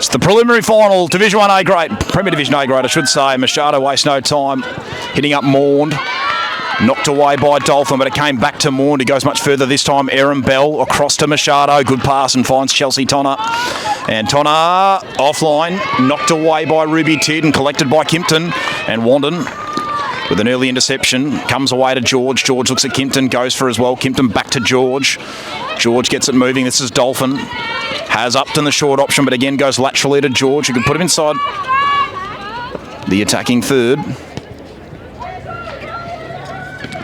It's the preliminary final, Division 1A grade, Premier Division A grade, I should say. Machado wastes no time, hitting up Maund. Knocked away by Dolphin, but it came back to Maund. He goes much further this time. Aaron Bell across to Machado. Good pass and finds Chelsea Tonner. And Tonner offline, knocked away by Ruby Tid and collected by Kimpton. And Wandin with an early interception. Comes away to George. George looks at Kimpton, goes for as well. Kimpton back to George. George gets it moving. This is Dolphin. Has Upton the short option, but again goes laterally to George, who can put him inside the attacking third.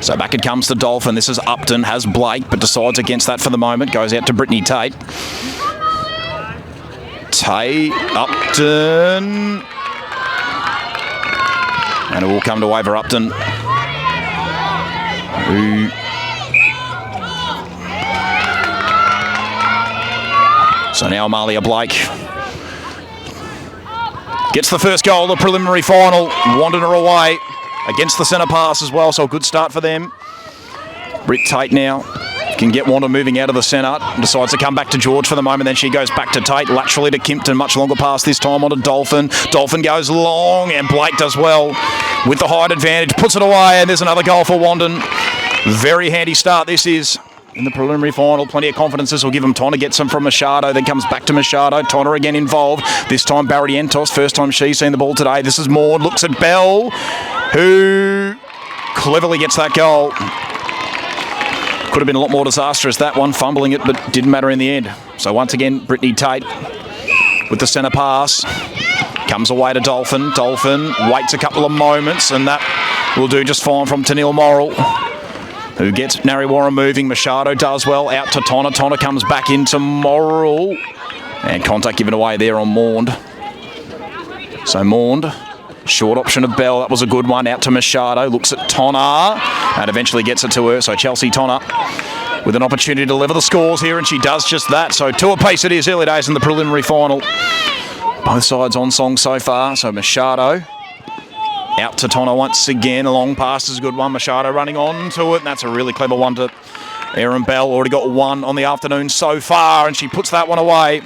So back it comes to Dolphin. This is Upton, has Blake, but decides against that for the moment. Goes out to Brittany Tate. Tate, Upton. And it will come to waiver Upton. Who so now Amalia Blake gets the first goal of the preliminary final. Wandered her away against the centre pass as well, so a good start for them. Britt Tate now can get Wanda moving out of the centre. Decides to come back to George for the moment, then she goes back to Tate, laterally to Kimpton, much longer pass this time onto Dolphin. Dolphin goes long, and Blake does well with the height advantage, puts it away, and there's another goal for Wandin. Very handy start this is in the preliminary final. Plenty of confidence this will give him. Tonner gets them from Machado, then comes back to Machado. Tonner again involved. This time Barrientos, first time she's seen the ball today. This is Maud, looks at Bell, who cleverly gets that goal. Could have been a lot more disastrous, that one, fumbling it, but didn't matter in the end. So once again, Brittany Tate with the centre pass. Comes away to Dolphin. Dolphin waits a couple of moments, and that will do just fine from Tennille Morrill, who gets Narre Warren moving. Machado does well, out to Tonner. Tonner comes back into Morrill. And contact given away there on Maund. So Maund, short option of Bell, that was a good one, out to Machado, looks at Tonner, and eventually gets it to her. So Chelsea Tonner with an opportunity to level the scores here, and she does just that. So two apiece it is, early days in the preliminary final. Both sides on song so far. So Machado out to Tonner once again. A long pass is a good one. Machado running on to it, and that's a really clever one to Aaron Bell. Already got one on the afternoon so far, and she puts that one away.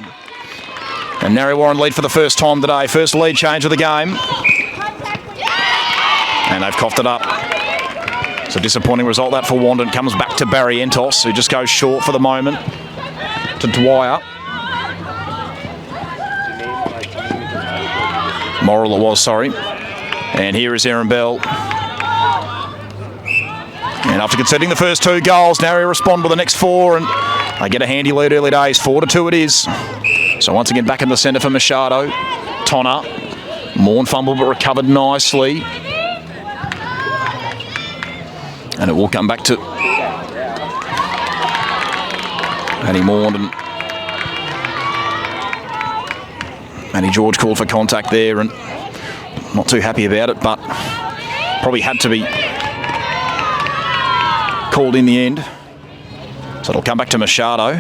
And Narre Warren lead for the first time today. First lead change of the game. And they've coughed it up. It's a disappointing result that for Wandin. Comes back to Barrientos, who just goes short for the moment to Dwyer. Morrill it was, sorry. And here is Aaron Bell. And after conceding the first two goals, Narre respond with the next four, and they get a handy lead early days. 4-2 it is. So once again back in the centre for Machado. Tonner. Maund fumbled but recovered nicely. And it will come back to Annie Maund, and Annie George called for contact there, and not too happy about it, but probably had to be called in the end. So it'll come back to Machado.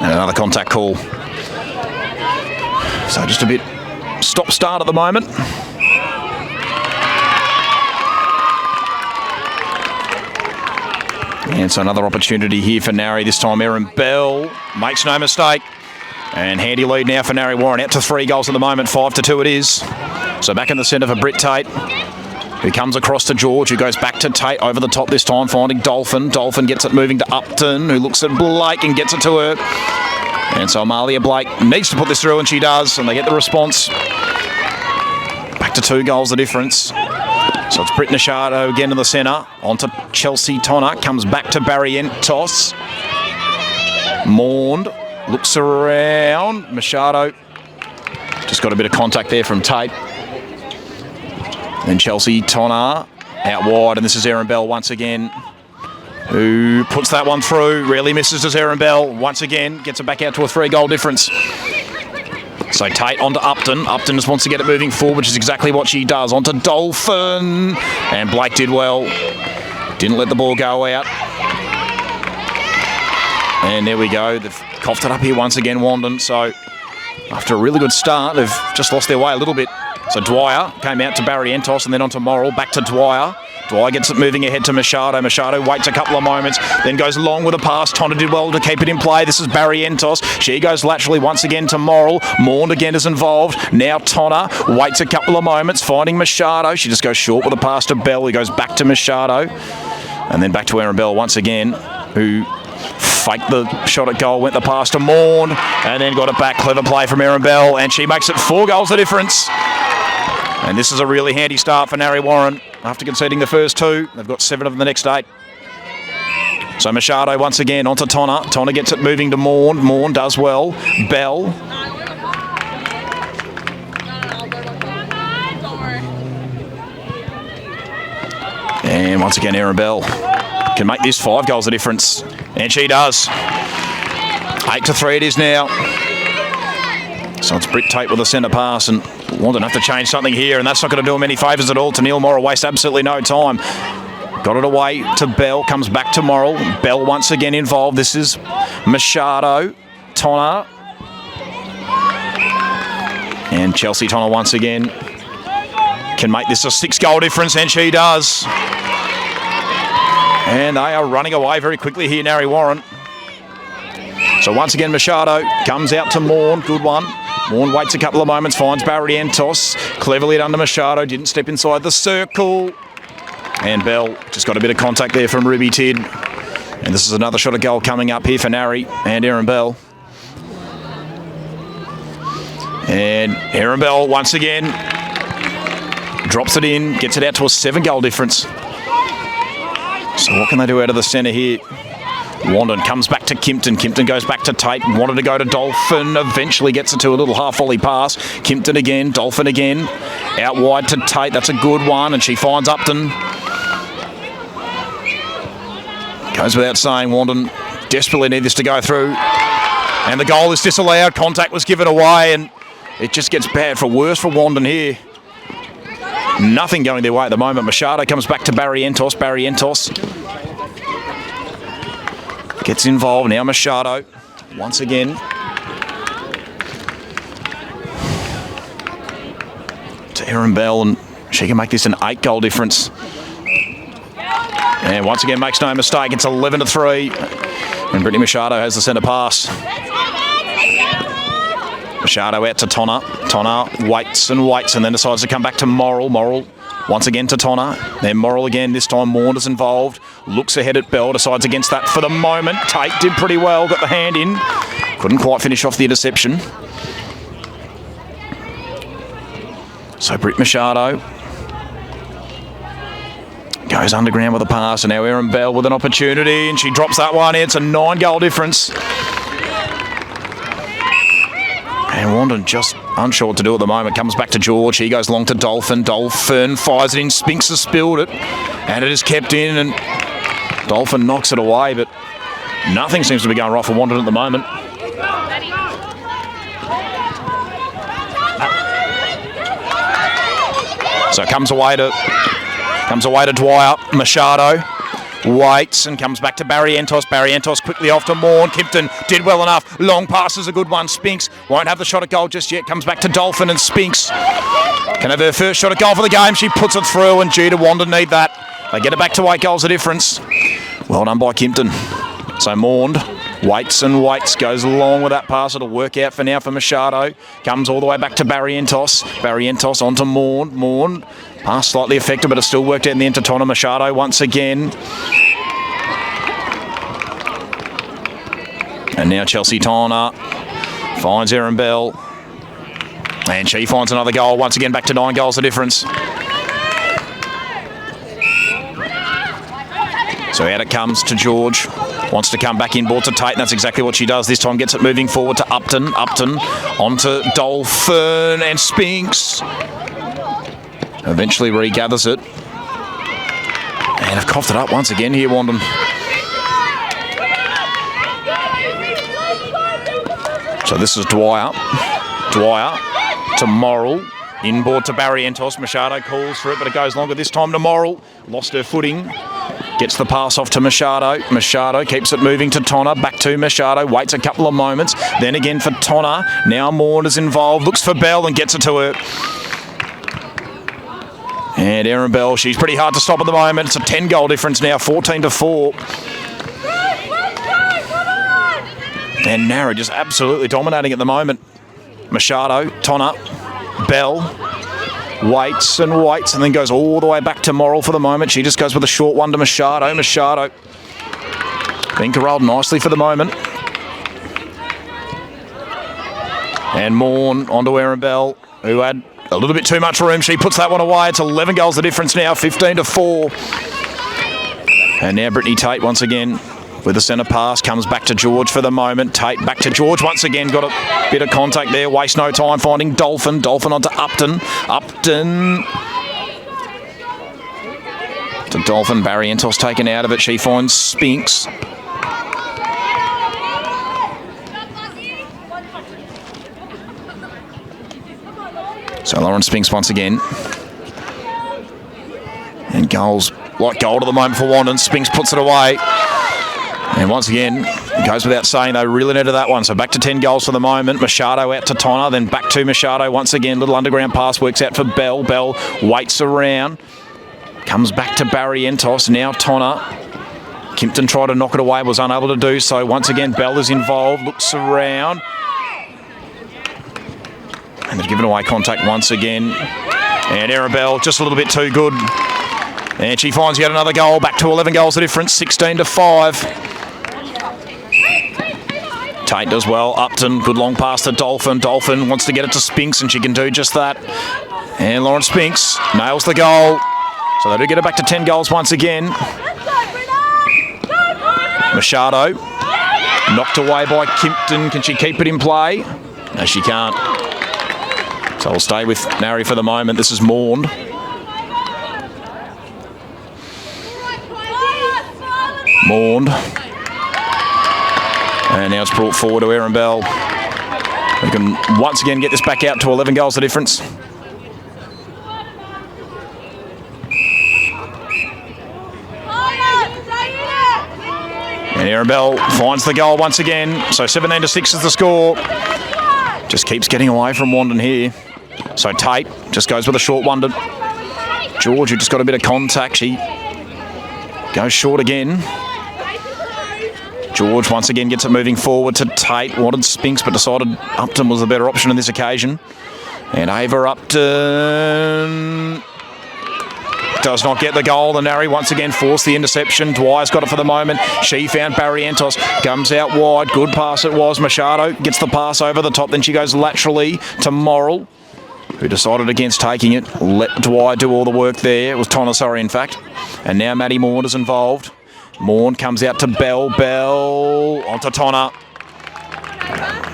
And another contact call. So just a bit stop-start at the moment. And so another opportunity here for Narre. This time Aaron Bell makes no mistake. And handy lead now for Narre Warren. Out to 3 goals at the moment. 5-2 it is. So back in the centre for Britt Tate, who comes across to George, who goes back to Tate over the top this time, finding Dolphin. Dolphin gets it moving to Upton, who looks at Blake and gets it to her. And so Amalia Blake needs to put this through, and she does, and they get the response. Back to 2 goals the difference. So it's Britt Machado again in the centre. On to Chelsea Tonner. Comes back to Barrientos. Maund looks around. Machado just got a bit of contact there from Tate. Then Chelsea Tonner out wide, and this is Aaron Bell once again, who puts that one through. Rarely misses as Aaron Bell. Once again, gets it back out to a 3-goal difference. So Tate onto Upton. Upton just wants to get it moving forward, which is exactly what she does. Onto Dolphin. And Blake did well. Didn't let the ball go out. And there we go. They've coughed it up here once again, Wandin. So after a really good start, they've just lost their way a little bit. So Dwyer came out to Barrientos and then onto Morrill. Back to Dwyer. Dwyer gets it moving ahead to Machado. Machado waits a couple of moments, then goes long with a pass. Tonna did well to keep it in play. This is Barrientos. She goes laterally once again to Morrill. Maund again is involved. Now Tonna waits a couple of moments, finding Machado. She just goes short with a pass to Bell. He goes back to Machado. And then back to Aaron Bell once again, who faked the shot at goal, went the pass to Maund, and then got it back. Clever play from Aaron Bell, and she makes it 4 goals the difference. And this is a really handy start for Narre Warren. After conceding the first 2, they've got 7 of the next 8. So Machado once again onto Tonna. Tonna gets it moving to Maund. Maund does well. Bell. And once again, Aaron Bell can make this 5 goals the difference. And she does. 8-3 it is now. So it's Britt Tate with a centre pass, and Wandin have to change something here, and that's not going to do him any favours at all. To Neil Morrill wastes absolutely no time. Got it away to Bell, comes back to Morrill. Bell once again involved. This is Machado, Tonna. And Chelsea Tonna once again can make this a 6 goal difference, and she does. And they are running away very quickly here, Narre Warren. So once again, Machado comes out to Maund. Good one. Maund waits a couple of moments, finds Barrientos. Cleverly under Machado, didn't step inside the circle. And Bell just got a bit of contact there from Ruby Tidd. And this is another shot of goal coming up here for Narre and Aaron Bell. And Aaron Bell once again drops it in, gets it out to a 7 goal difference. So what can they do out of the centre here? Wandin comes back to Kimpton. Kimpton goes back to Tate. Wanted to go to Dolphin. Eventually gets it to a little half-volley pass. Kimpton again. Dolphin again. Out wide to Tate. That's a good one. And she finds Upton. Goes without saying, Wandin desperately need this to go through. And the goal is disallowed. Contact was given away. And it just gets bad for worse for Wandin here. Nothing going their way at the moment. Machado comes back to Barrientos. Barrientos gets involved. Now Machado once again. To Aaron Bell, and she can make this an 8 goal difference. And once again makes no mistake. It's 11-3. And Brittany Machado has the centre pass. Machado out to Tonna. Tonna waits and waits and then decides to come back to Morrill. Morrill once again to Tonna. Then Morrill again. This time Maund is involved. Looks ahead at Bell. Decides against that for the moment. Tate did pretty well. Got the hand in. Couldn't quite finish off the interception. So Britt Machado goes underground with a pass. And now Aaron Bell with an opportunity. And she drops that one in. It's a 9 goal difference. And Wandin just unsure what to do at the moment. Comes back to George. He goes long to Dolphin. Dolphin fires it in. Spinks has spilled it. And it is kept in. And Dolphin knocks it away. But nothing seems to be going right for Wandin at the moment. So it comes away to Dwyer. Machado waits and comes back to Barrientos. Barrientos quickly off to Maund. Kimpton did well enough. Long pass is a good one. Spinks won't have the shot at goal just yet. Comes back to Dolphin, and Spinks can have her first shot at goal for the game. She puts it through, and gee, to Wandin need that. They get it back to 8 goals a difference. Well done by Kimpton. So Maund waits and waits, goes along with that pass. It'll work out for now for Machado. Comes all the way back to Barrientos. Barrientos onto Maund. Maund, pass slightly affected, but it still worked out in the end to Tonna. Machado once again. And now Chelsea Tonna finds Aaron Bell. And she finds another goal. Once again back to 9 goals the difference. So out it comes to George. Wants to come back inboard to Tate, and that's exactly what she does. This time gets it moving forward to Upton. Upton onto Dolphin, and Spinks eventually regathers it. And have coughed it up once again here, Wandin. So this is Dwyer. Dwyer to Morrill. Inboard to Barrientos. Machado calls for it, but it goes longer this time to Morrill. Lost her footing. Gets the pass off to Machado. Machado keeps it moving to Tonna. Back to Machado. Waits a couple of moments. Then again for Tonna. Now Maund is involved. Looks for Bell and gets it to her. And Erin Bell, she's pretty hard to stop at the moment. It's a 10-goal difference now, 14-4. And Narre just absolutely dominating at the moment. Machado, Tonner, Bell, waits and waits and then goes all the way back to Morrill for the moment. She just goes with a short one to Machado. Machado being corralled nicely for the moment. And Morn onto Erin Bell, who had a little bit too much room. She puts that one away. It's 11 goals the difference now, 15-4. And now Brittany Tate once again with the centre pass, comes back to George for the moment. Tate back to George once again, got a bit of contact there, waste no time finding Dolphin. Dolphin onto Upton. Upton to Dolphin. Barrientos taken out of it. She finds Spinks. So Lauren Spinks once again. And goals like gold at the moment for Wandin. Spinks puts it away. And once again, it goes without saying they really needed that one. So back to 10 goals for the moment. Machado out to Tonner, then back to Machado once again. Little underground pass works out for Bell. Bell waits around. Comes back to Barrientos. Now Tonner. Kimpton tried to knock it away, was unable to do so. Once again, Bell is involved, looks around. And they've given away contact once again. And Arabelle just a little bit too good. And she finds yet another goal. Back to 11 goals the difference, 16-5. Tate does well. Upton, good long pass to Dolphin. Dolphin wants to get it to Spinks, and she can do just that. And Lauren Spinks nails the goal. So they do get it back to 10 goals once again. Machado, knocked away by Kimpton. Can she keep it in play? No, she can't. So we'll stay with Narre for the moment. This is Maughan. Maughan. And now it's brought forward to Erin Bell. We can once again get this back out to 11 goals the difference. And Erin Bell finds the goal once again. So 17-6 is the score. Just keeps getting away from Wandin here. So Tate just goes with a short one to George, who just got a bit of contact. She goes short again. George once again gets it moving forward to Tate. Wanted Spinks, but decided Upton was the better option on this occasion. And Ava Upton does not get the goal. The Narre once again forced the interception. Dwyer's got it for the moment. She found Barrientos. Comes out wide. Good pass it was. Machado gets the pass over the top. Then she goes laterally to Morrill, who decided against taking it. Let Dwyer do all the work there. It was Tonner, sorry, in fact. And now Maddie Maughan is involved. Maughan comes out to Bell. Bell onto Tonner.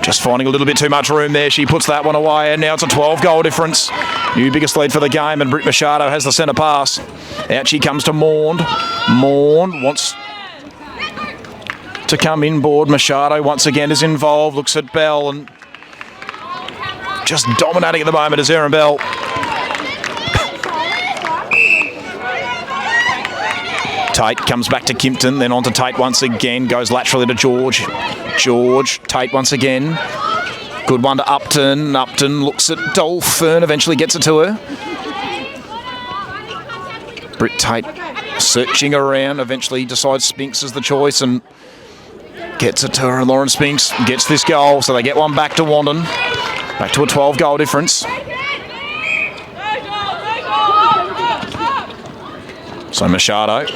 Just finding a little bit too much room there. She puts that one away, and now it's a 12-goal difference. New biggest lead for the game, and Britt Machado has the centre pass. Out she comes to Maughan. Maughan wants to come inboard. Machado once again is involved. Looks at Bell, and just dominating at the moment is Erin Bell. Tate comes back to Kimpton, then on to Tate once again. Goes laterally to George. George, Tate once again. Good one to Upton. Upton looks at Dolphin, eventually gets it to her. Britt Tate searching around, eventually decides Spinks is the choice and gets it to her. And Lauren Spinks gets this goal, so they get one back to Wandin. Back to a 12-goal difference. So Machado,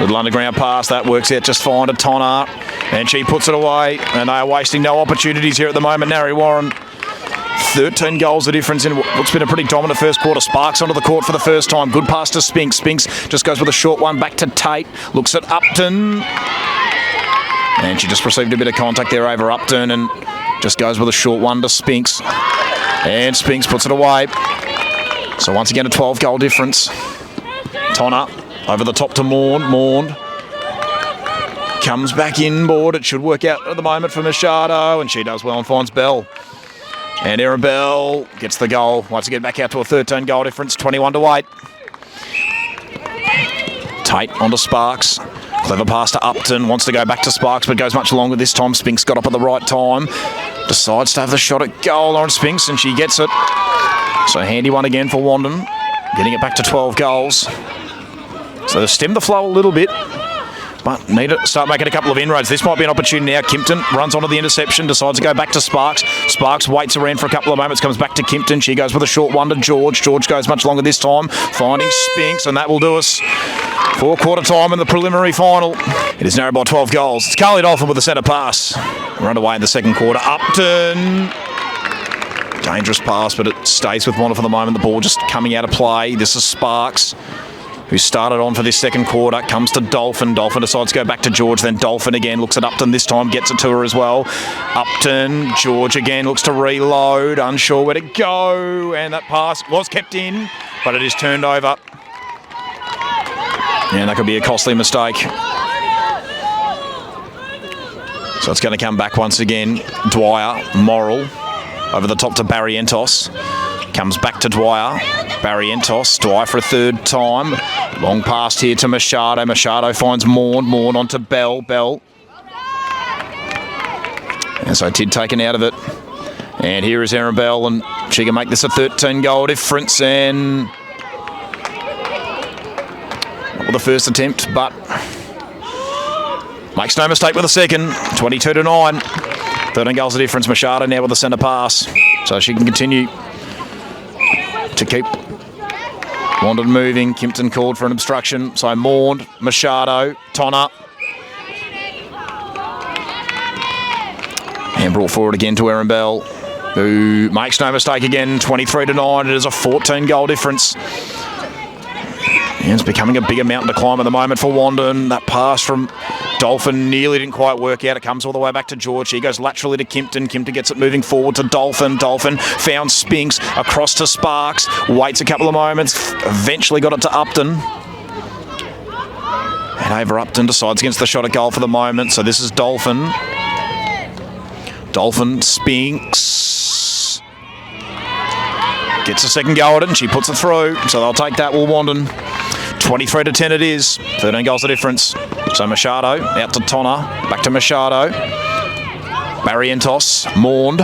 little underground pass, that works out just fine to Tonner. And she puts it away, and they are wasting no opportunities here at the moment. Narre Warren, 13 goals the difference in what's been a pretty dominant first quarter. Sparks onto the court for the first time. Good pass to Spinks. Spinks just goes with a short one back to Tate. Looks at Upton. And she just received a bit of contact there over Upton and just goes with a short one to Spinks. And Spinks puts it away. So once again, a 12-goal difference. Tonner over the top to Maughan. Maughan comes back inboard. It should work out at the moment for Machado, and she does well and finds Bell. And Erin Bell gets the goal. Once again, back out to a 13-goal difference, 21-8. Tate onto Sparks. Clever pass to Upton. Wants to go back to Sparks, but goes much longer this time. Spinks got up at the right time. Decides to have the shot at goal. Lauren Spinks, and she gets it. So handy one again for Wandin. getting it back to 12 goals. So they've stemmed the flow a little bit, but need to start making a couple of inroads. This might be an opportunity now. Kimpton runs onto the interception, decides to go back to Sparks. Sparks waits around for a couple of moments, comes back to Kimpton. She goes with a short one to George. George goes much longer this time, finding Spinks, and that will do us for quarter time in the preliminary final. It is narrowed by 12 goals. It's Carly Dolphin with the centre pass. We're underway in the second quarter. Upton. Dangerous pass, but it stays with Wandin for the moment. The ball just coming out of play. This is Sparks, who started on for this second quarter, comes to Dolphin. Dolphin decides to go back to George, then Dolphin again, looks at Upton this time, gets it to her as well. Upton, George again, looks to reload, unsure where to go, and that pass was kept in, but it is turned over. And that could be a costly mistake. So it's going to come back once again. Dwyer, Morrill, over the top to Barrientos. Comes back to Dwyer. Barrientos, Dwyer for a third time. Long pass here to Machado. Machado finds Maughan. Maughan onto Bell. Bell. And so Tid taken out of it. And here is Erin Bell, and she can make this a 13-goal difference. And not with the first attempt, but makes no mistake with the second. 22-9. 13 goals of difference. Machado now with the centre pass. So she can continue to keep Wandin moving. Kimpton called for an obstruction. So Maughan, Machado, Tonner. And brought forward again to Erin Bell, who makes no mistake again. 23-9. It is a 14-goal difference. And it's becoming a bigger mountain to climb at the moment for Wandin. That pass from Dolphin nearly didn't quite work out. It comes all the way back to George. He goes laterally to Kimpton. Kimpton gets it moving forward to Dolphin. Dolphin found Spinks across to Sparks. Waits a couple of moments. Eventually got it to Upton. And Ava Upton decides against the shot at goal for the moment. So this is Dolphin. Dolphin, Spinks. Gets a second go at it and she puts it through. So they'll take that, Will Wandin. 23-10 it is. 13 goals the difference. So Machado out to Tonner. Back to Machado. Barrientos. Maughan.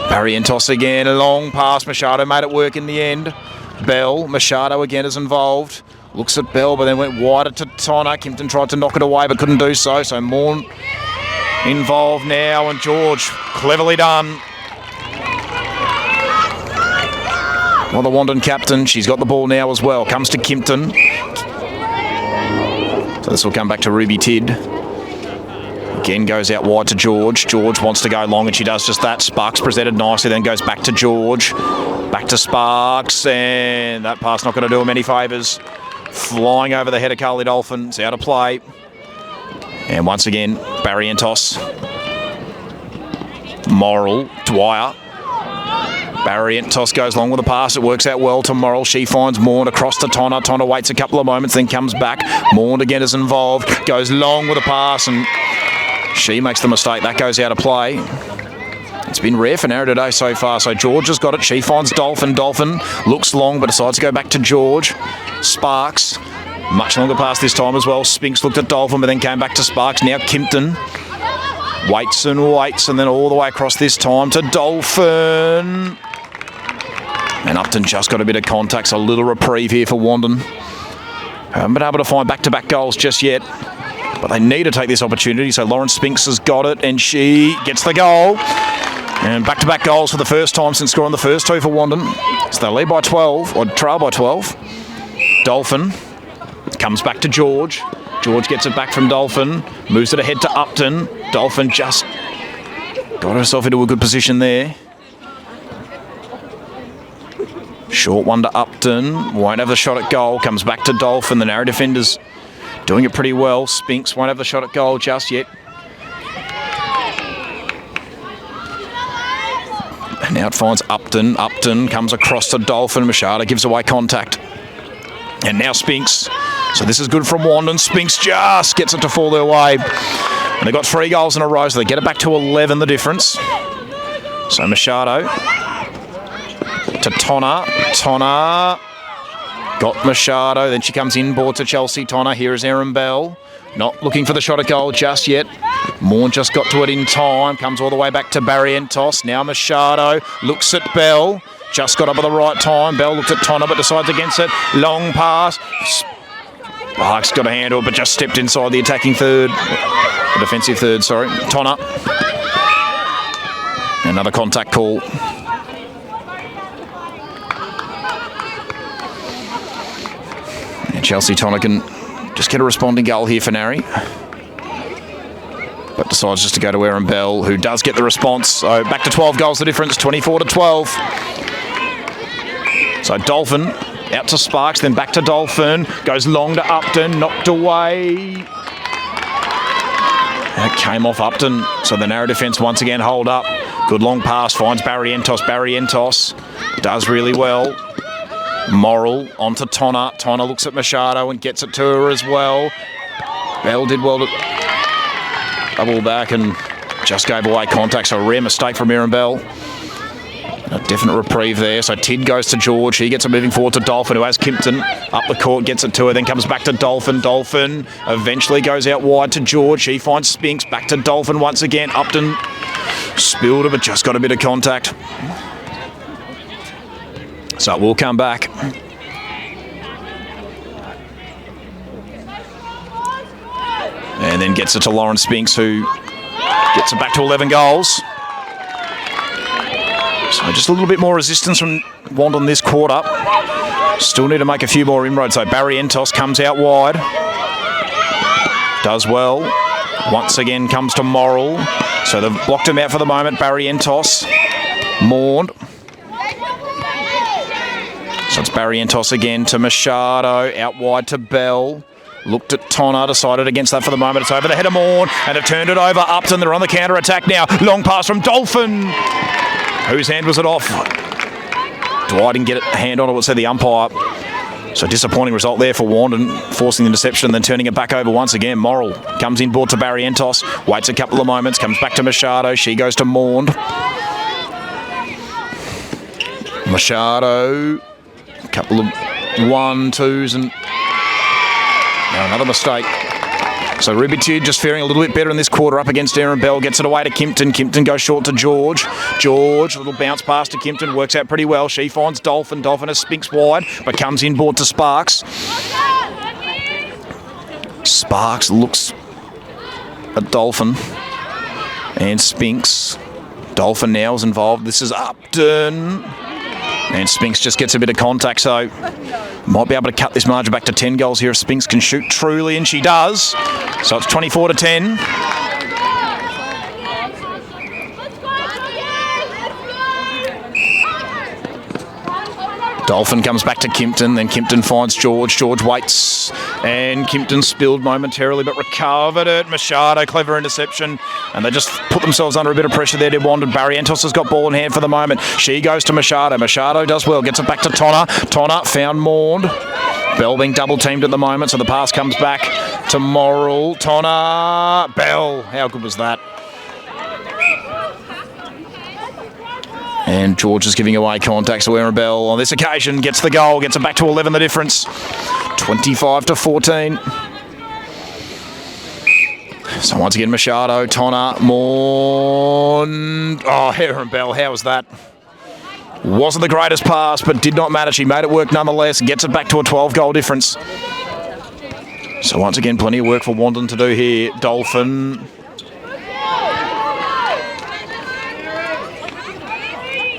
Barrientos again. A long pass. Machado made it work in the end. Bell. Machado again is involved. Looks at Bell, but then went wider to Tonner. Kimpton tried to knock it away, but couldn't do so. So Maughan involved now, and George, cleverly done. Well, the Wandin captain, she's got the ball now as well. Comes to Kimpton. So this will come back to Ruby Tid. Again goes out wide to George. George wants to go long, and she does just that. Sparks presented nicely, then goes back to George. Back to Sparks, and that pass not going to do him any favours. Flying over the head of Carly Dolphin. It's out of play. And once again, Barrientos. Morrill, Dwyer. Barrientos goes long with the pass. It works out well to Morrill. She finds Maughan across to Tonner. Tonner waits a couple of moments, then comes back. Maughan again is involved. Goes long with a pass, and she makes the mistake. That goes out of play. It's been rare for Narre today so far. So George has got it. She finds Dolphin. Dolphin looks long, but decides to go back to George. Sparks. Much longer pass this time as well. Spinks looked at Dolphin, but then came back to Sparks. Now Kimpton. Waits and waits, and then all the way across this time to Dolphin. And Upton just got a bit of contact, so a little reprieve here for Wandin. Haven't been able to find back-to-back goals just yet, but they need to take this opportunity. So Lauren Spinks has got it, and she gets the goal. And back-to-back goals for the first time since scoring the first two for Wandin. So they lead by 12, or trail by 12. Dolphin comes back to George. George gets it back from Dolphin, moves it ahead to Upton. Dolphin just got herself into a good position there. Short one to Upton, won't have the shot at goal, comes back to Dolphin. The Narre defenders doing it pretty well. Spinks won't have the shot at goal just yet. And now it finds Upton. Upton comes across to Dolphin. Machado gives away contact. And now Spinks. So this is good from Wandin. Spinks just gets it to fall their way. And they've got 3 goals in a row, so they get it back to 11, the difference. So Machado to Tonner. Tonner got Machado. Then she comes inboard to Chelsea. Tonner. Here is Erin Bell. Not looking for the shot at goal just yet. Maughan just got to it in time. Comes all the way back to Barrientos. Now Machado looks at Bell. just got up at the right time. Bell looked at Tonner but decides against it. Long pass. Sparks got a handle but just stepped inside the attacking third. The defensive third, sorry. Tonner. Another contact call. And Chelsea Tonner can just get a responding goal here for Narre. But decides just to go to Aaron Bell, who does get the response. So back to 12 goals the difference, 24-12. So Dolphin out to Sparks, then back to Dolphin. Goes long to Upton, knocked away. And it came off Upton. So the Narre defence once again hold up. Good long pass, finds Barry Entos. Barry Entos does really well. Morrill onto Tonner. Tonner looks at Machado and gets it to her as well. Bell did well to double back and just gave away contact. So a rare mistake from Aaron Bell. A definite reprieve there. So Tid goes to George. He gets it moving forward to Dolphin, who has Kimpton up the court, gets it to her, then comes back to Dolphin. Dolphin eventually goes out wide to George. He finds Spinks. Back to Dolphin once again. Upton spilled it, but just got a bit of contact. So it will come back. And then gets it to Lauren Spinks, who gets it back to 11 goals. So just a little bit more resistance from Wandin this quarter. Still need to make a few more inroads. So Barry Entos comes out wide. Does well. Once again comes to Morrill. So they've blocked him out for the moment. Barry Entos. Maund. So it's Barry Entos again to Machado. Out wide to Bell. Looked at Tonner, decided against that for the moment. It's over the head of Maund, and have turned it over. Upton, they're on the counter-attack now. Long pass from Dolphin. Whose hand was it off? Dwight didn't get a hand on it, let's say the umpire. So disappointing result there for Wandin, forcing the interception and then turning it back over once again. Morrill comes inboard to Barry Entos, waits a couple of moments, comes back to Machado. She goes to Maund. Machado, a couple of 1-2s and now another mistake. So Rubitude just faring a little bit better in this quarter up against Aaron Bell. Gets it away to Kimpton. Kimpton goes short to George. George, a little bounce pass to Kimpton. Works out pretty well. She finds Dolphin. Dolphin has Spinks wide, but comes inboard to Sparks. Sparks looks at Dolphin. And Spinks. Dolphin now is involved. This is Upton. And Spinks just gets a bit of contact, so might be able to cut this margin back to 10 goals here if Spinks can shoot truly, and she does. So it's 24-10. Dolphin comes back to Kimpton, then Kimpton finds George. George waits, and Kimpton spilled momentarily, but recovered it. Machado, clever interception, and they just put themselves under a bit of pressure there, did Wandin. Barry Entos has got ball in hand for the moment. She goes to Machado. Machado does well, gets it back to Tonner. Tonner found Maund. Bell being double-teamed at the moment, so the pass comes back to Morrill. Tonner. Bell. How good was that? And George is giving away contact, so Aaron Bell on this occasion gets the goal, gets it back to 11 the difference. 25-14. So once again, Machado, Tonner, Maund. Oh, Aaron Bell, how was that? Wasn't the greatest pass, but did not matter. She made it work nonetheless, gets it back to a 12-goal difference. So once again, plenty of work for Wandin to do here. Dolphin.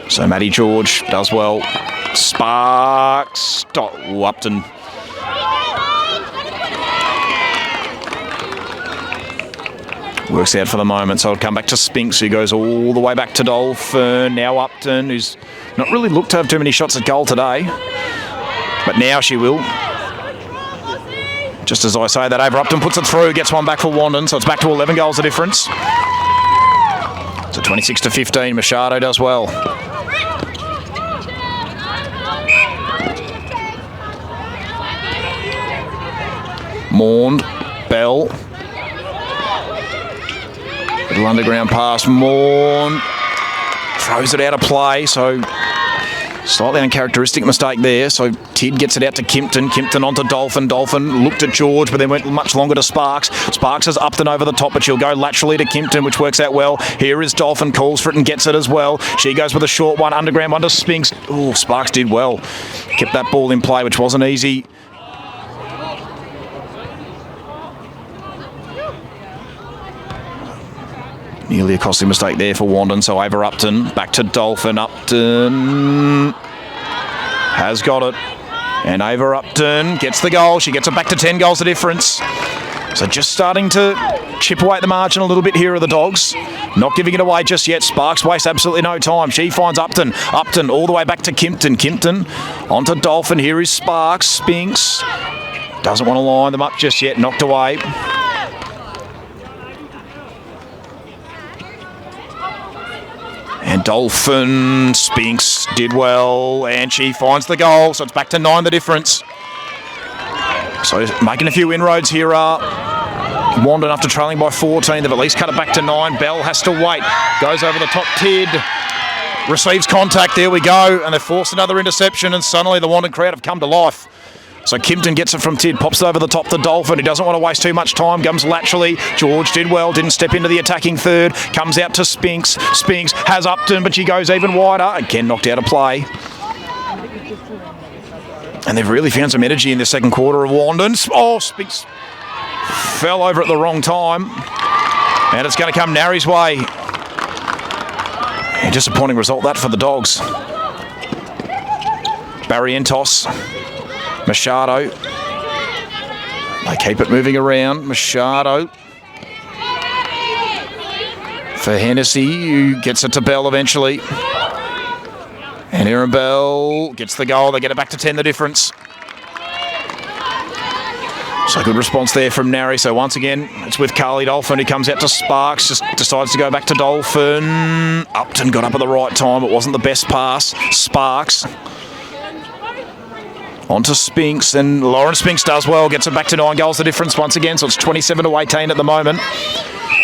So Matty George does well. Sparks. Upton. Works out for the moment, so it'll come back to Spinks, who goes all the way back to Dolphin. Now Upton, who's not really looked to have too many shots at goal today. But now she will. Just as I say that, over Upton puts it through, gets one back for Wandin, so it's back to 11 goals the difference. So 26-15, Machado does well. Maund, Bell. Little underground pass, Maund. Throws it out of play, so Slightly uncharacteristic mistake there. So Tid gets it out to Kimpton. Kimpton onto Dolphin. Dolphin looked at George, but then went much longer to Sparks. Sparks has Upton over the top, but she'll go laterally to Kimpton, which works out well. Here is Dolphin, calls for it and gets it as well. She goes with a short one, underground one to Spinks. Oh, Sparks did well. Kept that ball in play, which wasn't easy. Nearly a costly mistake there for Wandin, so over Upton. Back to Dolphin. Upton has got it. And over Upton gets the goal. She gets it back to 10 goals the difference. So just starting to chip away at the margin a little bit here are the Dogs. Not giving it away just yet. Sparks wastes absolutely no time. She finds Upton. Upton all the way back to Kimpton. Kimpton onto Dolphin. Here is Sparks. Spinks doesn't want to line them up just yet. Knocked away. And Dolphin, Spinks did well, and she finds the goal, so it's back to 9 the difference. So making a few inroads here are Wandin after trailing by 14. They've at least cut it back to 9. Bell has to wait, goes over the top. Tid receives contact, there we go, and they've forced another interception, and suddenly the Wandin crowd have come to life. So Kimpton gets it from Tid, pops it over the top to Dolphin. He doesn't want to waste too much time, comes laterally. George did well, didn't step into the attacking third. Comes out to Spinks. Spinks has Upton, but she goes even wider. Again, knocked out of play. And they've really found some energy in the second quarter of Wandin. Oh, Spinks fell over at the wrong time. And it's going to come Narre's way. A disappointing result that for the Dogs. Barrientos. Machado. They keep it moving around. Machado. For Hennessy, who gets it to Bell eventually. And Aaron Bell gets the goal. They get it back to 10 the difference. So good response there from Narre. So once again, it's with Carly Dolphin, who comes out to Sparks, just decides to go back to Dolphin. Upton got up at the right time. It wasn't the best pass. Sparks. On to Spinks, and Lauren Spinks does well, gets it back to 9 goals the difference once again, so it's 27-18 at the moment.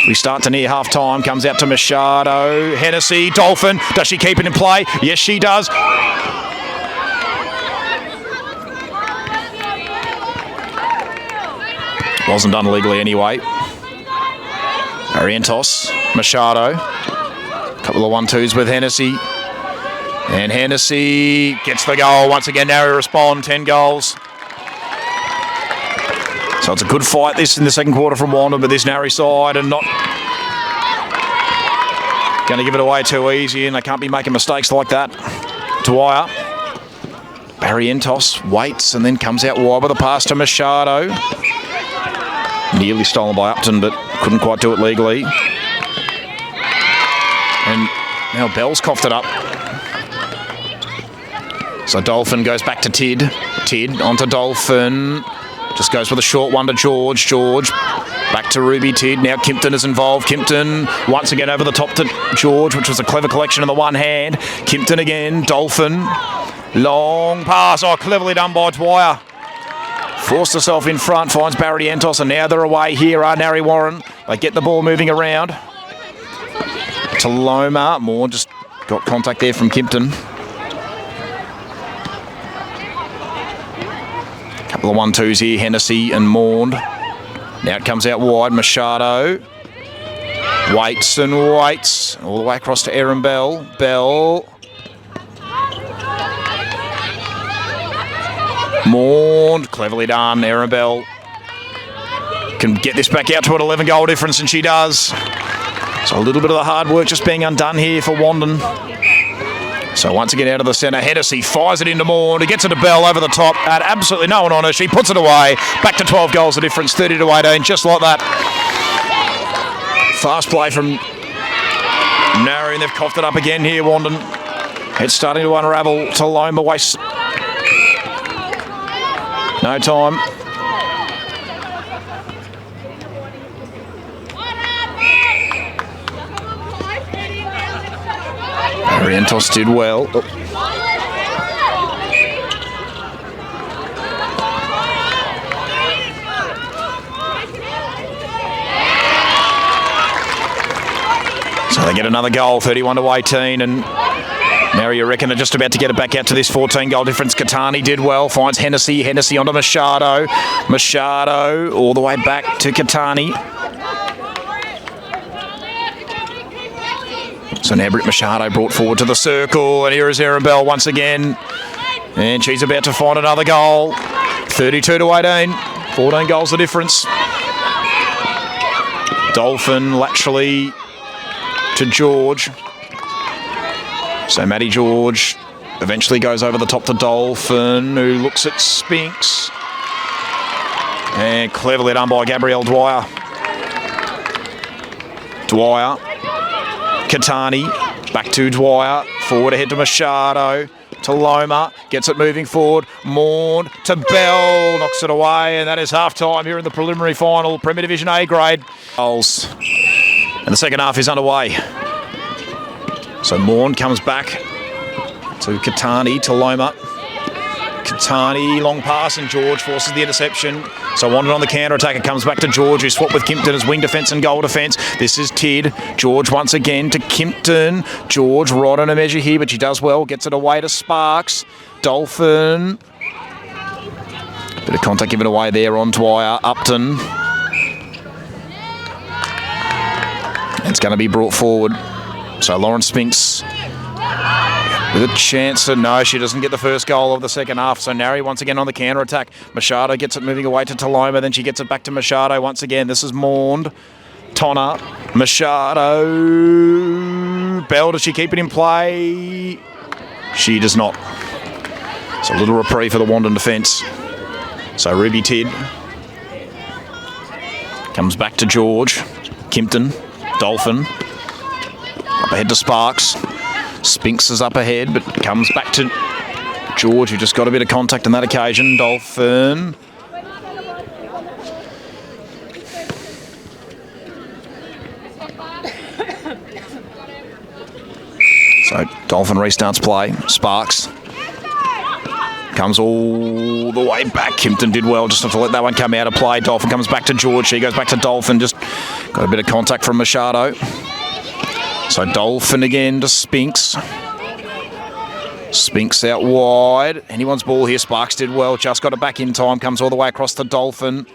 We start to near half-time, comes out to Machado, Hennessy, Dolphin, does she keep it in play? Yes, she does. Wasn't done legally anyway. Barrientos, Machado, couple of 1-2s with Hennessy. And Hennessy gets the goal. Once again, Narre respond, 10 goals. So it's a good fight this in the second quarter from Wandin, but this Narre side and not going to give it away too easy, and they can't be making mistakes like that. Dwyer. Barrientos waits and then comes out wide with a pass to Machado. Nearly stolen by Upton, but couldn't quite do it legally. And now Bell's coughed it up. So Dolphin goes back to Tid. Tid onto Dolphin. Just goes with a short one to George. George back to Ruby. Tid. Now Kimpton is involved. Kimpton once again over the top to George, which was a clever collection in the one hand. Kimpton again. Dolphin. Long pass. Oh, cleverly done by Dwyer. Forced herself in front. Finds Barrientos, and now they're away here are Narre Warren. They get the ball moving around. To Loma. Moore just got contact there from Kimpton. Couple of 1-2s here, Hennessy and Maund. Now it comes out wide, Machado. Waits and waits. All the way across to Erin Bell. Bell. Maund, cleverly done. Erin Bell can get this back out to an 11-goal difference, and she does. So a little bit of the hard work just being undone here for Wandin. So once again out of the centre, Hennessy fires it into Maund. He gets it to Bell over the top. Had absolutely no one on her. She puts it away. Back to 12 goals the difference, 30-18, just like that. Fast play from Narre, and they've coughed it up again here, Wandin. It's starting to unravel. To Loma wastes no time. Barrientos did well. Oh. So they get another goal, 31-18, and Narre, you reckon they're just about to get it back out to this 14-goal difference. Katani did well, finds Hennessy. Hennessy onto Machado. Machado all the way back to Katani. So now Britt Machado brought forward to the circle, and here is Arabelle once again. And she's about to find another goal. 32-18. 14 goals the difference. Dolphin laterally to George. So Matty George eventually goes over the top to Dolphin, who looks at Spinks. And cleverly done by Gabrielle Dwyer. Dwyer. Katani. Back to Dwyer. Forward ahead to Machado. To Loma. Gets it moving forward. Maughan to Bell. Knocks it away. And that is half-time here in the preliminary final. Premier Division A grade. Goals. And the second half is underway. So Maughan comes back to Katani, to Loma. Katani, long pass, and George forces the interception. So Wandin on the counter-attack. It comes back to George, who swapped with Kimpton as wing defence and goal defence. This is Tid. George once again to Kimpton. George right on a measure here, but she does well. Gets it away to Sparks. Dolphin. Bit of contact given away there on Dwyer. Upton. It's going to be brought forward. So Lauren Spinks with a chance to... No, she doesn't get the first goal of the second half. So Narre once again on the counter-attack. Machado gets it moving away to Taloma. Then she gets it back to Machado once again. This is Maughan. Tonner. Machado. Bell, does she keep it in play? She does not. It's a little reprieve for the Wandin defence. So Ruby Tid comes back to George. Kimpton. Dolphin. Up ahead to Sparks. Spinks is up ahead, but comes back to George, who just got a bit of contact on that occasion. Dolphin. So Dolphin restarts play. Sparks comes all the way back. Kimpton did well just not to let that one come out of play. Dolphin comes back to George. She goes back to Dolphin. Just got a bit of contact from Machado. So Dolphin again to Spinks. Spinks out wide. Anyone's ball here. Sparks did well. Just got it back in time. Comes all the way across to Dolphin.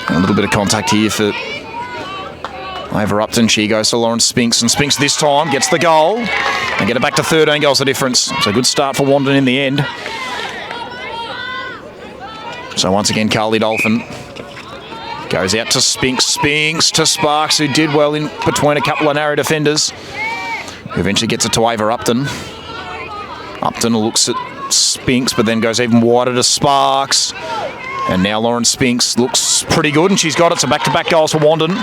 A little bit of contact here for over Upton. She goes to Lauren Spinks. And Spinks this time gets the goal. And get it back to 13 goals the difference. So good start for Wandin in the end. So once again, Carly Dolphin goes out to Spinks. Spinks to Sparks, who did well in between a couple of Narre defenders. Who eventually gets it to Ava Upton. Upton looks at Spinks, but then goes even wider to Sparks. And now Lauren Spinks looks pretty good, and she's got it. So back-to-back goals for Wandin.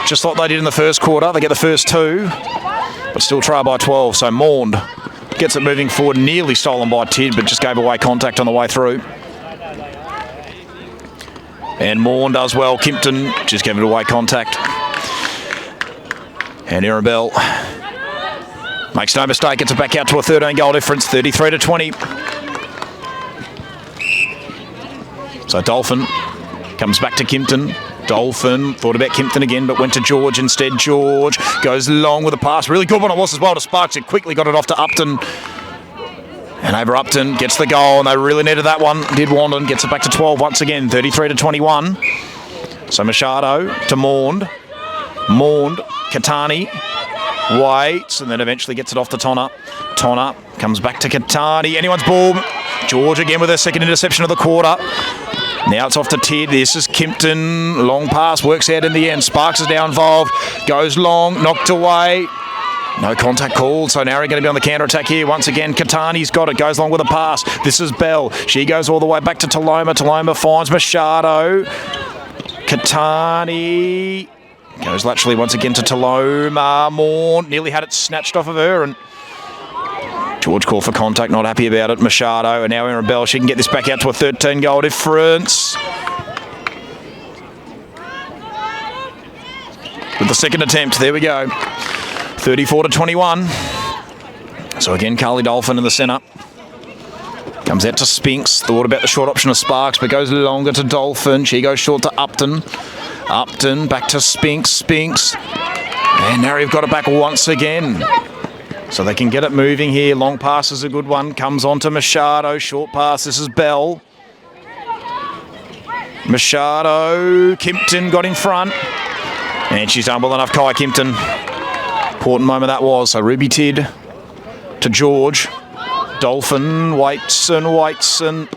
Just like they did in the first quarter. They get the first two, but still trail by 12. So Maughan gets it moving forward. Nearly stolen by Tid, but just gave away contact on the way through. And Maughan does well. Kimpton just gave it away contact. And Arabelle makes no mistake. Gets it back out to a 13-goal difference, 33-20. So Dolphin comes back to Kimpton. Dolphin thought about Kimpton again, but went to George instead. George goes long with a pass. Really good one it was as well to Sparks. It quickly got it off to Upton. And over Upton gets the goal, and they really needed that one. Did Wandin. Gets it back to 12 once again, 33-21. So Machado to Maughan. Maughan, Katani waits, and then eventually gets it off to Tonner. Tonner comes back to Katani. Anyone's ball. George again with her second interception of the quarter. Now it's off to Tid. This is Kimpton. Long pass, works out in the end. Sparks is now involved. Goes long, knocked away. No contact called, so Narre going to be on the counter-attack here. Once again, Katani's got it. Goes long with a pass. This is Bell. She goes all the way back to Taloma. Taloma finds Machado. Katani goes laterally once again to Taloma. Maughan nearly had it snatched off of her, and George called for contact, not happy about it. Machado, and now Arabelle. She can get this back out to a 13-goal difference. With the second attempt, there we go. 34-21. So again, Carly Dolphin in the centre. Comes out to Spinks. Thought about the short option of Sparks, but goes longer to Dolphin. She goes short to Upton. Upton back to Spinks. Spinks And Narre have got it back once again. So they can get it moving here. Long pass is a good one. Comes on to Machado. Short pass. This is Bell. Machado. Kimpton got in front. And she's done well enough, Kai Kimpton. Important moment that was. So Ruby Tidd to George. Dolphin. Waitson.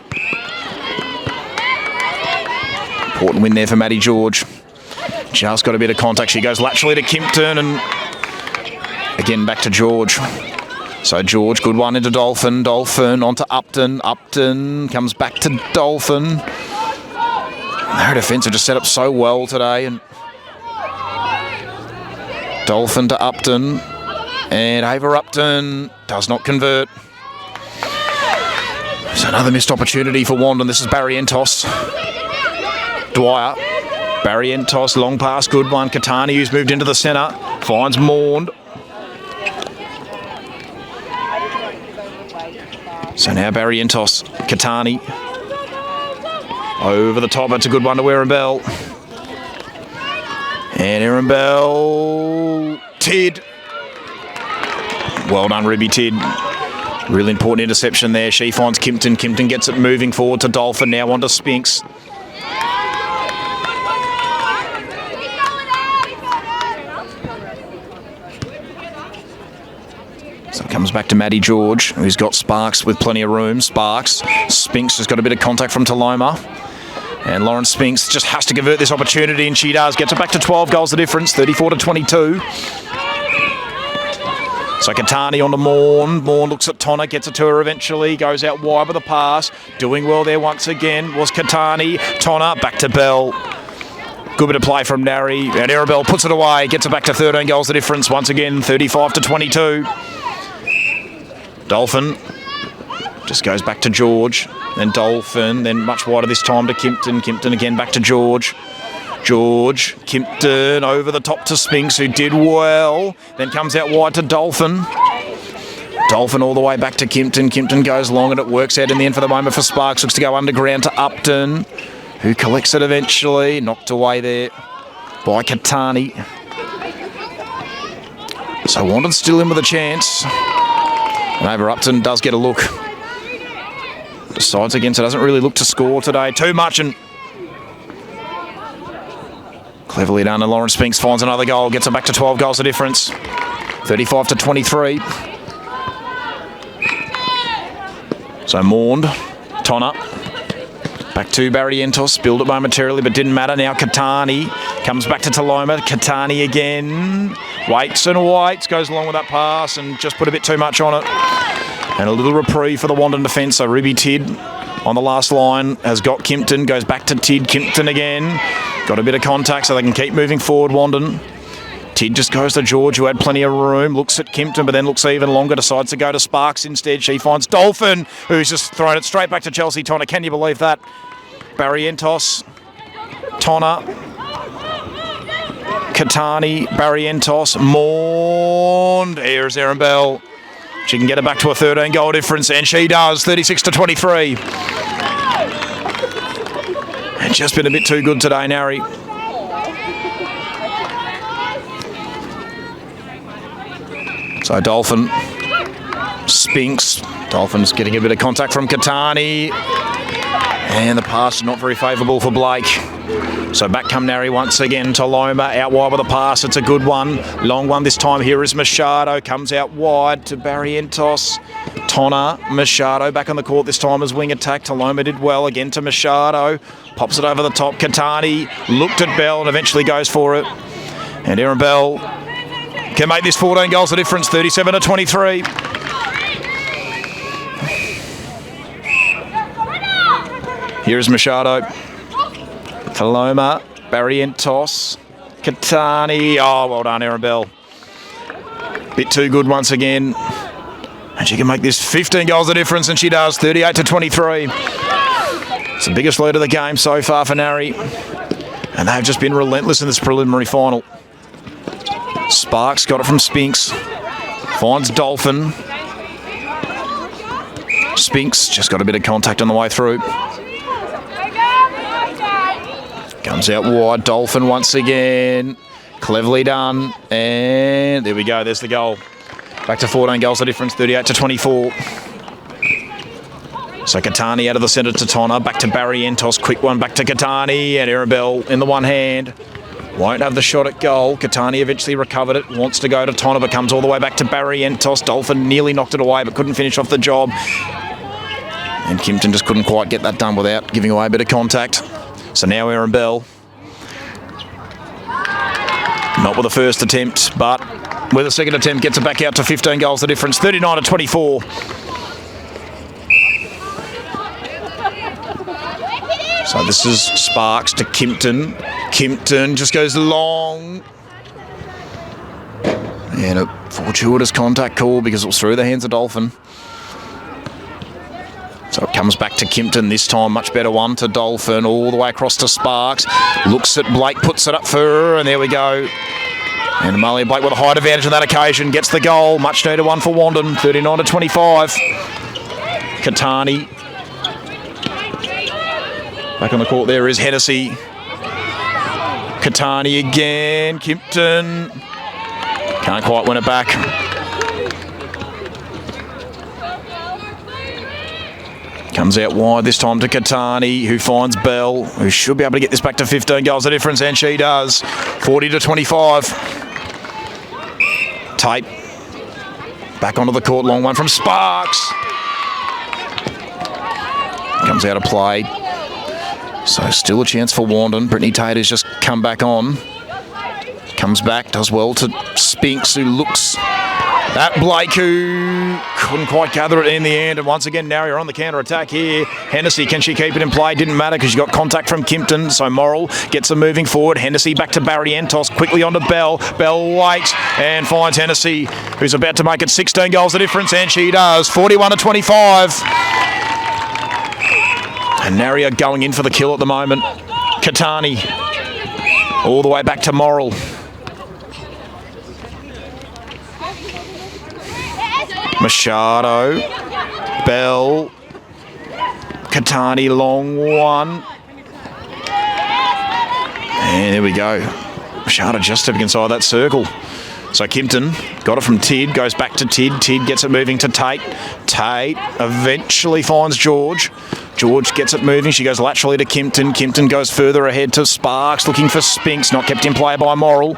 Important win there for Maddie George. Just got a bit of contact. She goes laterally to Kimpton and again back to George. So George, good one into Dolphin. Dolphin onto Upton. Upton comes back to Dolphin. Their defence have just set up so well today. And Dolphin to Upton. And Ava Upton does not convert. So another missed opportunity for Wandin. This is Barry Entos. Dwyer. Barry Entos, long pass, good one. Katani, who's moved into the centre, finds Maund. So now Barry Entos, Katani. Over the top, that's a good one to Erin Bell. And Erin Bell, Tidd. Well done, Ruby Tidd. Really important interception there. She finds Kimpton. Kimpton gets it moving forward to Dolphin, now onto Spinks. So it comes back to Maddie George, who's got Sparks with plenty of room. Spinks has got a bit of contact from Taloma. And Lauren Spinks just has to convert this opportunity, and she does. Gets it back to 12 goals the difference, 34-22. So Katani on to Maund. Maund looks at Tonna, gets it to her eventually. Goes out wide with a pass. Doing well there once again was Katani. Tonna back to Bell. Good bit of play from Narre. And Arabelle puts it away. Gets it back to 13 goals the difference. Once again, 35-22. Dolphin just goes back to George. Then Dolphin. Then much wider this time to Kimpton. Kimpton again back to George. George, Kimpton over the top to Spinks, who did well. Then comes out wide to Dolphin. Dolphin all the way back to Kimpton. Kimpton goes long and it works out in the end for the moment for Sparks. Looks to go underground to Upton, who collects it eventually. Knocked away there by Katani. So Wandin still in with a chance. And over Upton does get a look. Decides again, so doesn't really look to score today. Too much and cleverly done, and Lauren Spinks finds another goal, gets it back to 12 goals the difference, 35-23. So Maund, Tonna, back to Barry Entos, spilled it momentarily but didn't matter. Now Katani comes back to Taloma, Katani again, waits, goes along with that pass and just put a bit too much on it. And a little reprieve for the Wandin defence, so Ruby Tidd on the last line has got Kimpton, goes back to Tidd, Kimpton again. Got a bit of contact so they can keep moving forward, Wandin. Tidd just goes to George, who had plenty of room, looks at Kimpton, but then looks even longer, decides to go to Sparks instead. She finds Dolphin, who's just thrown it straight back to Chelsea Tonna. Can you believe that? Barry Entos, Tonna, Katani, Barry Entos, Maund. Here's Erin Bell. She can get it back to a 13-goal difference, and she does, 36-23. It's just been a bit too good today, Narre. So Dolphin, Spinks. Dolphin's getting a bit of contact from Katani. And the pass is not very favourable for Blake. So back come Narre once again. Taloma out wide with a pass. It's a good one. Long one this time. Here is Machado. Comes out wide to Barry Entos. Tonna, Machado back on the court this time as wing attack. Taloma did well again to Machado. Pops it over the top. Katani looked at Bell and eventually goes for it. And Erin Bell can make this 14 goals the difference, 37-23. Here is Machado. Taloma, Barry Entos, Katani. Oh, well done, Erin Bell. Bit too good once again. And she can make this 15 goals the difference, and she does, 38-23. It's the biggest lead of the game so far for Narre. And they've just been relentless in this preliminary final. Sparks got it from Spinks. Finds Dolphin. Spinks just got a bit of contact on the way through. Comes out wide. Dolphin once again. Cleverly done. And there we go. There's the goal. Back to 14 goals the difference, 38-24. So Catani out of the centre to Tonner. Back to Barrientos. Quick one back to Catani. And Arabelle in the one hand. Won't have the shot at goal. Catani eventually recovered it. Wants to go to Tonner, but comes all the way back to Barrientos. Dolphin nearly knocked it away, but couldn't finish off the job. And Kimpton just couldn't quite get that done without giving away a bit of contact. So now Arabelle. Not with the first attempt, but with the second attempt, gets it back out to 15 goals the difference. 39-24. So this is Sparks to Kimpton. Kimpton just goes long. And a fortuitous contact call because it was through the hands of Dolphin. So it comes back to Kimpton this time. Much better one to Dolphin. All the way across to Sparks. Looks at Blake, puts it up for her, and there we go. And Amalia Blake with a height advantage on that occasion. Gets the goal. Much needed one for Wandin. 39-25. Catani. Back on the court there is Hennessy. Catani again. Kimpton. Can't quite win it back. Comes out wide this time to Catani, who finds Bell, who should be able to get this back to 15 goals the difference, and she does. 40-25. Tate. Back onto the court. Long one from Sparks. Comes out of play. So still a chance for Wandin. Brittany Tate has just come back on. Comes back, does well to Spinks, who looks at Blake, who couldn't quite gather it in the end. And once again, Narre on the counter-attack here. Hennessy, can she keep it in play? Didn't matter because she got contact from Kimpton. So Morrill gets them moving forward. Hennessy back to Barrientos, quickly onto Bell. Bell waits and finds Hennessy, who's about to make it 16 goals the difference, and she does. 41-25. And Narre are going in for the kill at the moment. Catani, all the way back to Morrill. Machado, Bell, Catani, long one. And there we go. Machado just stepping inside that circle. So Kimpton got it from Tid, goes back to Tid. Tid gets it moving to Tate. Tate eventually finds George. George gets it moving. She goes laterally to Kimpton. Kimpton goes further ahead to Sparks, looking for Spinks. Not kept in play by Morrill.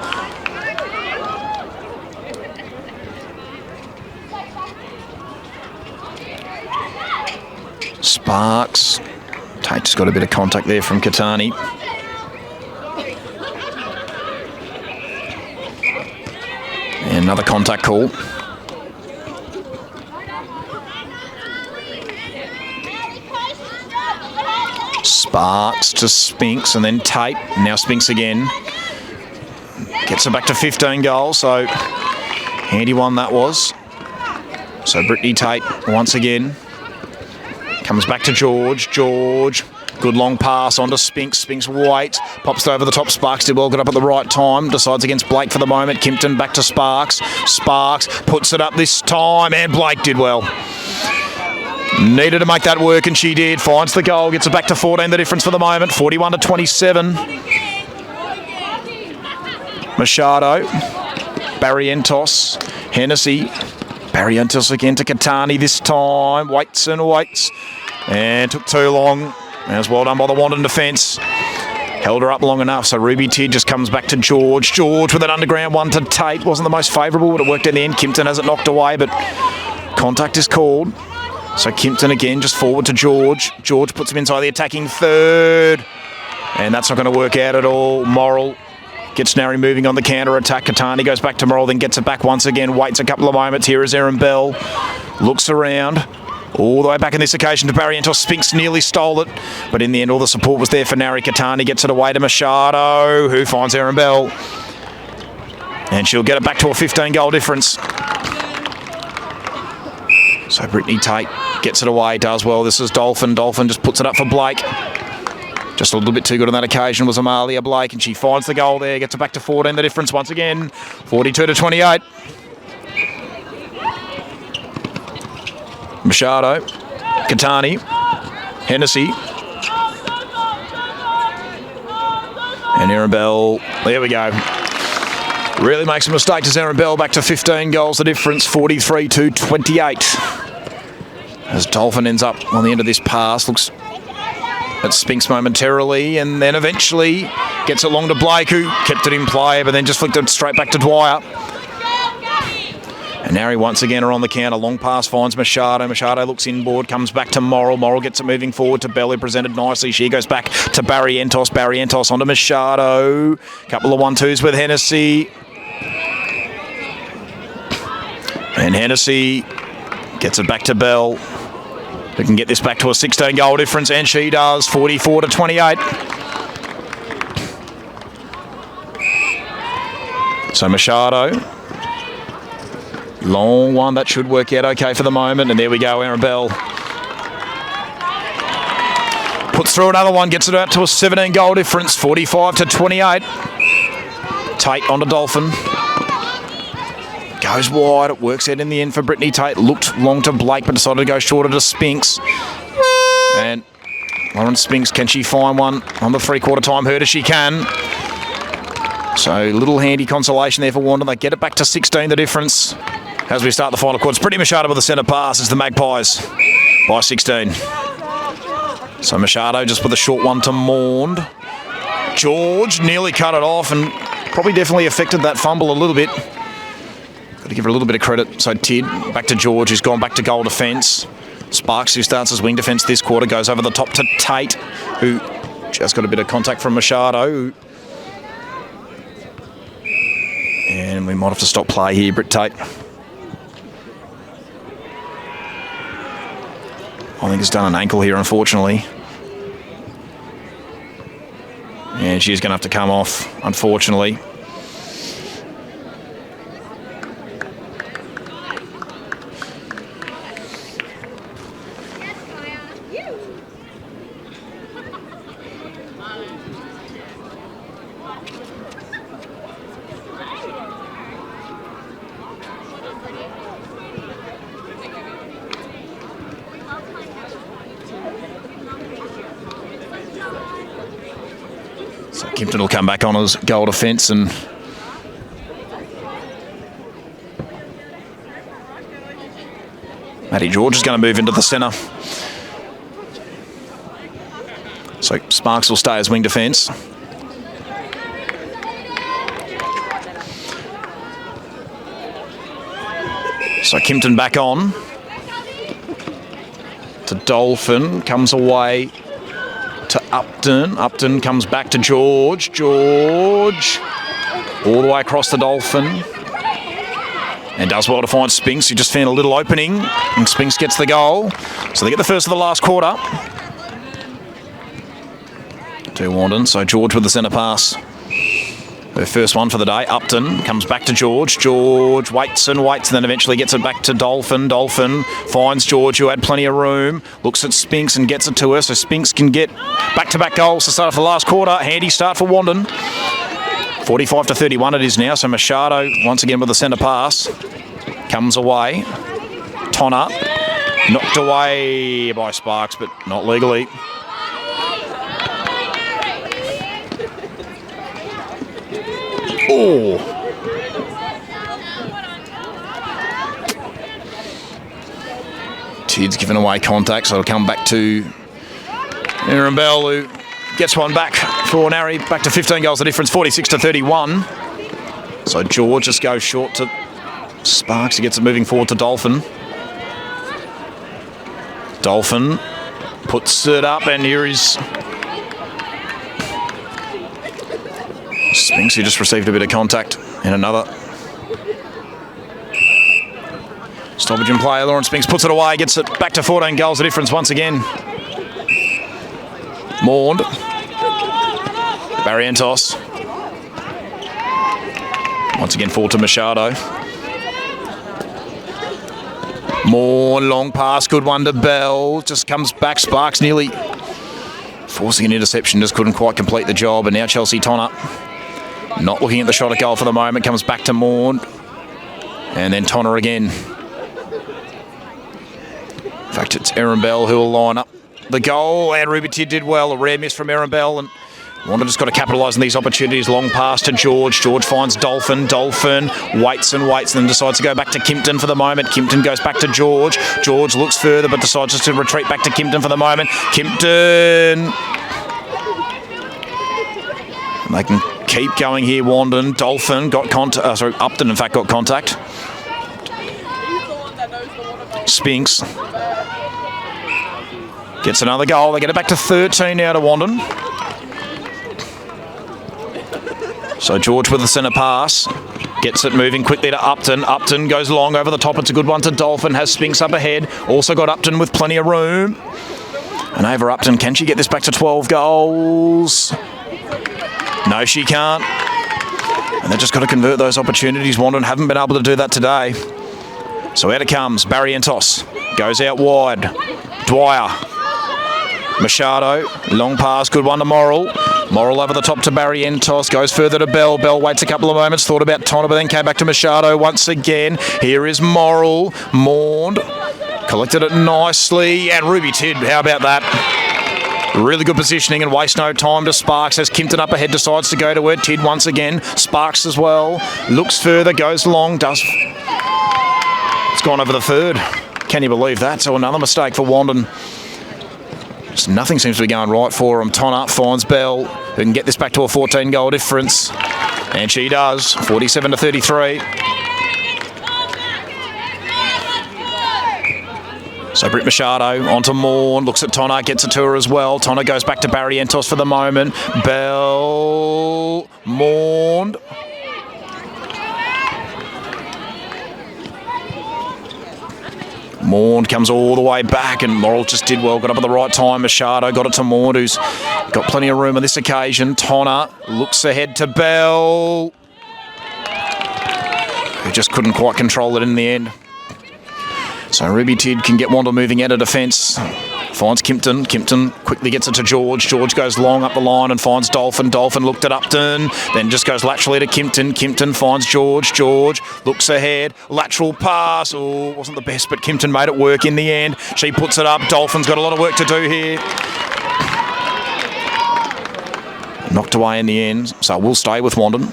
Sparks. Tate just got a bit of contact there from Catani. And another contact call. Sparks to Spinks and then Tate. Now Spinks again. Gets it back to 15 goals, so handy one that was. So Brittany Tate once again. Comes back to George. George, good long pass onto Spinks. Spinks waits, pops over the top. Sparks did well, got up at the right time. Decides against Blake for the moment. Kimpton back to Sparks. Sparks puts it up this time, and Blake did well. Needed to make that work, and she did. Finds the goal, gets it back to 14, the difference for the moment. 41-27. Machado, Barrientos, Hennessy. Barrientos again to Catani this time. Waits and waits. And took too long. And it was well done by the Wandin defence. Held her up long enough, so Ruby Tid just comes back to George. George with an underground one to Tate. Wasn't the most favourable, but it worked in the end. Kimpton has it knocked away, but contact is called. So Kimpton again, just forward to George. George puts him inside the attacking third. And that's not going to work out at all. Morrill gets Narre moving on the counter-attack. Catani goes back to Morrill, then gets it back once again. Waits a couple of moments. Here is Erin Bell. Looks around. All the way back on this occasion to Barrientos. Spinks nearly stole it. But in the end, all the support was there for Narre. Catani gets it away to Machado, who finds Erin Bell. And she'll get it back to a 15-goal difference. So Brittany Tate gets it away, does well. This is Dolphin. Dolphin just puts it up for Blake. Just a little bit too good on that occasion was Amalia Blake, and she finds the goal there, gets it back to 14, the difference once again, 42-28. Machado, Catani, Hennessy, and Arabelle. There we go. Really makes a mistake to Aaron Bell, back to 15 goals the difference, 43-28. As Dolphin ends up on the end of this pass, looks at Spinks momentarily and then eventually gets it long to Blake, who kept it in play but then just flicked it straight back to Dwyer. And Narre once again are on the counter. Long pass finds Machado. Machado looks inboard, comes back to Morrill. Morrill gets it moving forward to Bell, who presented nicely. She goes back to Barrientos. Barrientos onto Machado. Couple of 1-2s with Hennessy. And Hennessy gets it back to Bell, who can get this back to a 16-goal difference, and she does, 44-28. So Machado. Long one, that should work out okay for the moment. And there we go, Aaron Bell puts through another one, gets it out to a 17-goal difference, 45-28. Tate onto Dolphin. Goes wide, it works out in the end for Brittany Tate. Looked long to Blake, but decided to go shorter to Spinks. And Lauren Spinks, can she find one on the three-quarter time hurdle? She can. So little handy consolation there for Wandin. They get it back to 16, the difference. As we start the final quarter, it's Brittany Machado with the centre pass as the Magpies by 16. So Machado just with a short one to Maund. George nearly cut it off and probably definitely affected that fumble a little bit. Got to give her a little bit of credit. So Tid, back to George, who's gone back to goal defence. Sparks, who starts as wing defence this quarter, goes over the top to Tate, who just got a bit of contact from Machado. And we might have to stop play here, Britt Tate. I think he's done an ankle here, unfortunately. And she's going to have to come off, unfortunately. So Kimpton will come back on as goal defence, and Matty George is going to move into the centre. So Sparks will stay as wing defence. So Kimpton back on to Dolphin, comes away to Upton. Upton comes back to George. George all the way across the Dolphin and does well to find Spinks, who just found a little opening, and Spinks gets the goal. So they get the first of the last quarter to Wandin. So George with the centre pass. Her first one for the day. Upton comes back to George. George waits and waits and then eventually gets it back to Dolphin. Dolphin finds George, who had plenty of room. Looks at Spinks and gets it to her. So Spinks can get back-to-back goals to start off the last quarter. Handy start for Wandin. 45-31 it is now. So Machado once again with the centre pass. Comes away. Tonner knocked away by Sparks, but not legally. Oh! Tid's given away contact, so it'll come back to Aaron Bell, who gets one back for Narre. Back to 15 goals the difference, 46-31. So George just goes short to Sparks. He gets it moving forward to Dolphin. Dolphin puts it up, and here is Spinks, who just received a bit of contact, and another stoppage in play. Lauren Spinks puts it away, gets it back to 14 goals the difference once again. Maund. Barrientos. Once again forward to Machado. More long pass, good one to Bell. Just comes back, Sparks nearly forcing an interception, just couldn't quite complete the job, and now Chelsea Tonner not looking at the shot at goal for the moment, comes back to Maund, and then Tonner again. In fact, it's Aaron Bell who will line up the goal, and Ruby Tid did well. A rare miss from Aaron Bell, and Wandin just got to capitalise on these opportunities. Long pass to George. George finds Dolphin. Dolphin waits and waits and then decides to go back to Kimpton for the moment. Kimpton goes back to George. George looks further but decides just to retreat back to Kimpton for the moment. Kimpton. They can keep going here, Wandin. Dolphin got contact. Upton, in fact, got contact. Spinks gets another goal. They get it back to 13 now to Wandin. So George with the centre pass. Gets it moving quickly to Upton. Upton goes long over the top. It's a good one to Dolphin. Has Spinks up ahead. Also got Upton with plenty of room. And over Upton. Can she get this back to 12 goals? No, she can't. And they've just got to convert those opportunities. Wandin haven't been able to do that today. So out it comes. Barrientos goes out wide. Dwyer. Machado. Long pass. Good one to Morrill. Morrill over the top to Barrientos. Goes further to Bell. Bell waits a couple of moments. Thought about Tonner, but then came back to Machado once again. Here is Morrill. Maund. Collected it nicely. And Ruby Tidd. How about that? Really good positioning and waste no time to Sparks as Kimpton up ahead decides to go to it. Tidd once again. Sparks as well. Looks further. Goes long. Does... It's gone over the third. Can you believe that? So another mistake for Wandin. Just nothing seems to be going right for him. Tonner finds Bell, who can get this back to a 14-goal difference. And she does. 47 to 33. So Britt Machado onto Maund, looks at Tonner, gets it to her as well. Tonner goes back to Barrientos for the moment. Bell, Maund. Maund comes all the way back and Morrill just did well, got up at the right time. Machado got it to Maund, who's got plenty of room on this occasion. Tonner looks ahead to Bell, who just couldn't quite control it in the end. So Ruby Tidd can get Wandin moving out of defence. Finds Kimpton. Kimpton quickly gets it to George. George goes long up the line and finds Dolphin. Dolphin looked at Upton, then just goes laterally to Kimpton. Kimpton finds George. George looks ahead. Lateral pass. Oh, wasn't the best, but Kimpton made it work in the end. She puts it up. Dolphin's got a lot of work to do here. Knocked away in the end, so we'll stay with Wandin.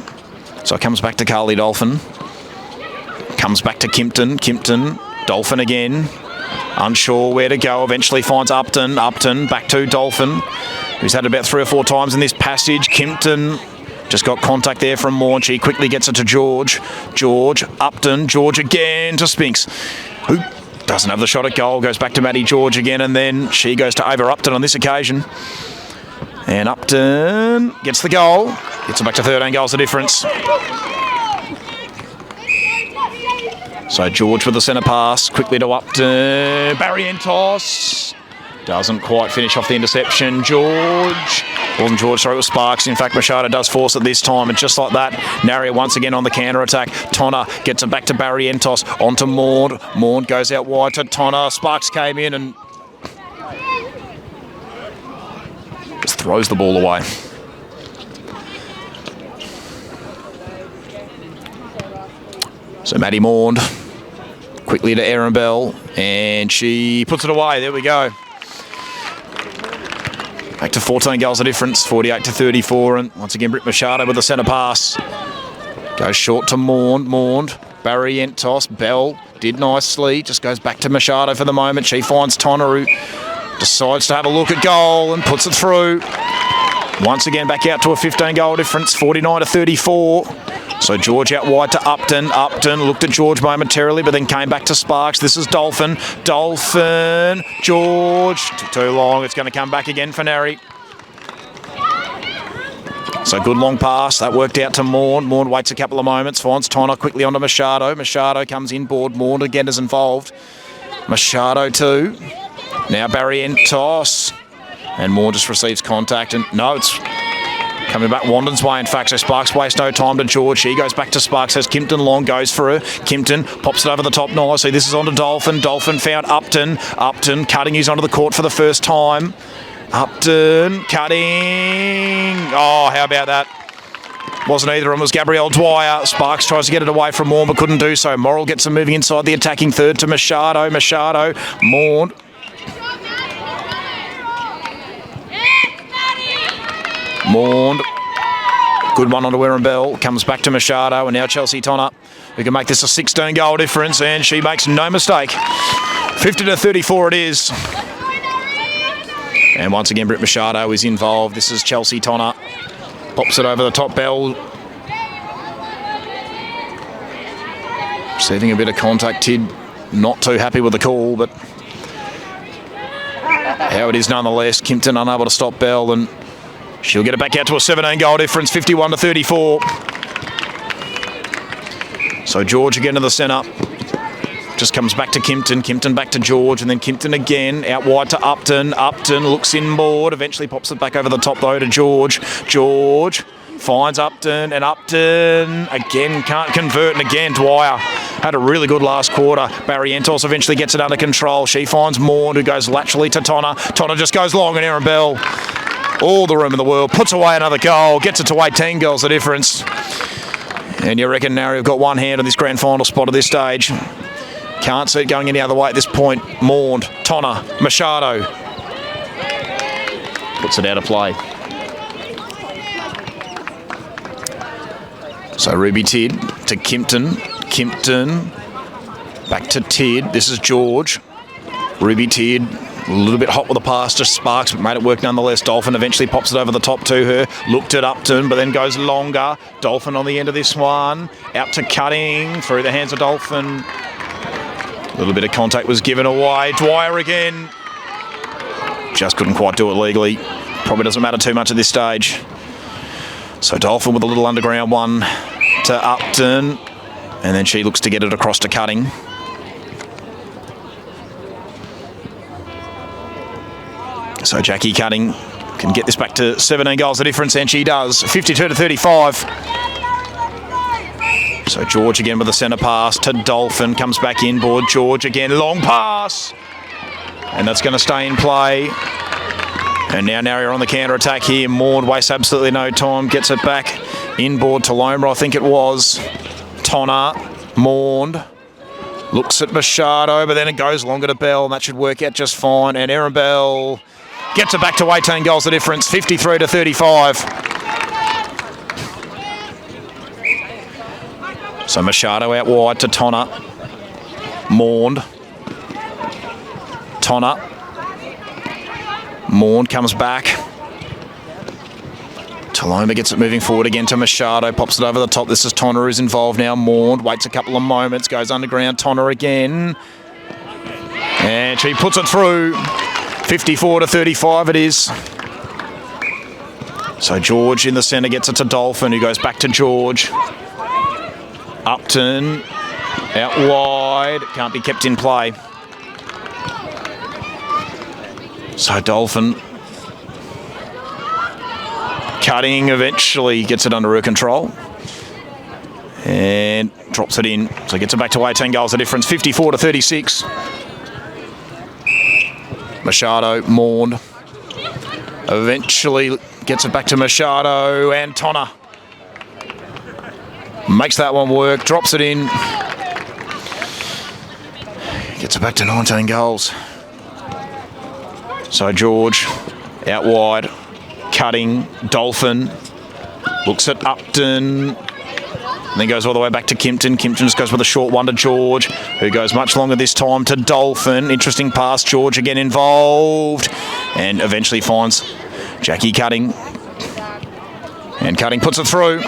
So it comes back to Carly Dolphin. Comes back to Kimpton. Kimpton. Dolphin again. Unsure where to go. Eventually finds Upton. Upton back to Dolphin, who's had it about 3 or 4 times in this passage. Kimpton just got contact there from Maund. She quickly gets it to George. George, Upton, George again to Spinks, who doesn't have the shot at goal. Goes back to Maddie George again, and then she goes to over Upton on this occasion. And Upton gets the goal. Gets it back to 13 goals the difference. So George with the centre pass, quickly to Upton. Barrientos doesn't quite finish off the interception. George, wasn't George, sorry, it was Sparks. In fact, Machado does force it this time, and just like that, Narre once again on the counter-attack. Tonner gets it back to Barrientos, onto Maund. Maund goes out wide to Tonner. Sparks came in and just throws the ball away. So Maddie Maund quickly to Erin Bell, and she puts it away. There we go. Back to 14 goals the difference, 48 to 34, and once again Britt Machado with the centre pass. Goes short to Maund. Maund, Barrientos, Bell did nicely, just goes back to Machado for the moment. She finds Tonner, who decides to have a look at goal and puts it through. Once again back out to a 15-goal difference, 49 to 34. So George out wide to Upton. Upton looked at George momentarily, but then came back to Sparks. This is Dolphin. Dolphin. George. Took too long. It's going to come back again for Narre. So good long pass. That worked out to Maund. Maund waits a couple of moments. Finds Tonner quickly onto Machado. Machado comes inboard. Maund again is involved. Machado too. Now Barrientos. And Maund just receives contact. And no, it's coming back Wandin's way, in fact, so Sparks wastes no time to George. She goes back to Sparks, has Kimpton long, goes for her. Kimpton pops it over the top nicely. This is on to Dolphin. Dolphin found Upton. Upton cutting, he's onto the court for the first time. Upton cutting. Oh, how about that? Wasn't either of them, it was Gabrielle Dwyer. Sparks tries to get it away from Maund, but couldn't do so. Morrill gets them moving inside the attacking third to Machado. Machado, Maund. Maund. Good one onto Erin Bell. Comes back to Machado, and now Chelsea Tonner, who can make this a 16-goal difference, and she makes no mistake. 50-34 it is. And once again, Britt Machado is involved. This is Chelsea Tonner. Pops it over the top. Bell receiving a bit of contact. Tid not too happy with the call, but how it is nonetheless. Kimpton unable to stop Bell, and she'll get it back out to a 17-goal difference, 51-34. So George again to the centre. Just comes back to Kimpton. Kimpton back to George, and then Kimpton again. Out wide to Upton. Upton looks inboard. Eventually pops it back over the top, though, to George. George finds Upton, and Upton again can't convert. And again, Dwyer had a really good last quarter. Barrientos eventually gets it under control. She finds Maund, who goes laterally to Tonner. Tonner just goes long, and Erin Bell, all the room in the world, puts away another goal, gets it to 18 goals the difference. And you reckon Narre have got one hand on this grand final spot at this stage. Can't see it going any other way at this point. Maund, Tonner, Machado. Puts it out of play. So Ruby Tid to Kimpton. Kimpton back to Tid. This is George. Ruby Tid, a little bit hot with the pass to Sparks, but made it work nonetheless. Dolphin eventually pops it over the top to her. Looked at Upton, but then goes longer. Dolphin on the end of this one. Out to Cutting, through the hands of Dolphin. A little bit of contact was given away. Dwyer again. Just couldn't quite do it legally. Probably doesn't matter too much at this stage. So Dolphin with a little underground one to Upton. And then she looks to get it across to Cutting. So Jackie Cutting can get this back to 17 goals the difference, and she does. 52-35. So George again with the centre pass to Dolphin. Comes back inboard. George again. Long pass. And that's going to stay in play. And now Narre on the counter-attack here. Maund wastes absolutely no time. Gets it back inboard to Loma, I think it was. Tonner. Maund. Looks at Machado, but then it goes longer to Bell, and that should work out just fine. And Erin Bell gets it back to 18 goals the difference. 53-35. So Machado out wide to Tonner. Maund. Tonner. Maund comes back. Taloma gets it moving forward again to Machado. Pops it over the top. This is Tonner who's involved now. Maund waits a couple of moments. Goes underground. Tonner again. And she puts it through. 54-35 it is. So George in the centre gets it to Dolphin, who goes back to George. Upton out wide, can't be kept in play. So Dolphin Cutting eventually gets it under her control and drops it in. So gets it back to 18 goals the difference, 54-36. Machado, Maund eventually gets it back to Machado, and Tonner makes that one work, drops it in, gets it back to 19 goals. So George out wide, Cutting, Dolphin, looks at Upton, and then goes all the way back to Kimpton. Kimpton just goes with a short one to George, who goes much longer this time to Dolphin. Interesting pass, George again involved, and eventually finds Jackie Cutting. And Cutting puts it through.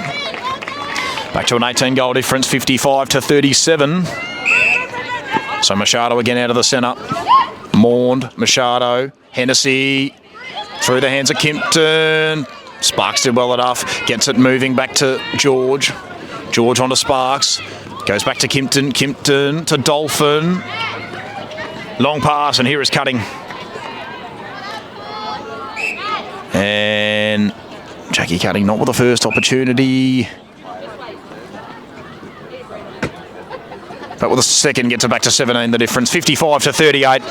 Back to an 18-goal difference, 55-37. So Machado again out of the centre. Maund, Machado, Hennessy, through the hands of Kimpton. Sparks did well enough. Gets it moving back to George. George onto Sparks. Goes back to Kimpton. Kimpton to Dolphin. Long pass, and here is Cutting. And Jackie Cutting not with the first opportunity. But with the second, gets it back to 17, the difference, 55-38.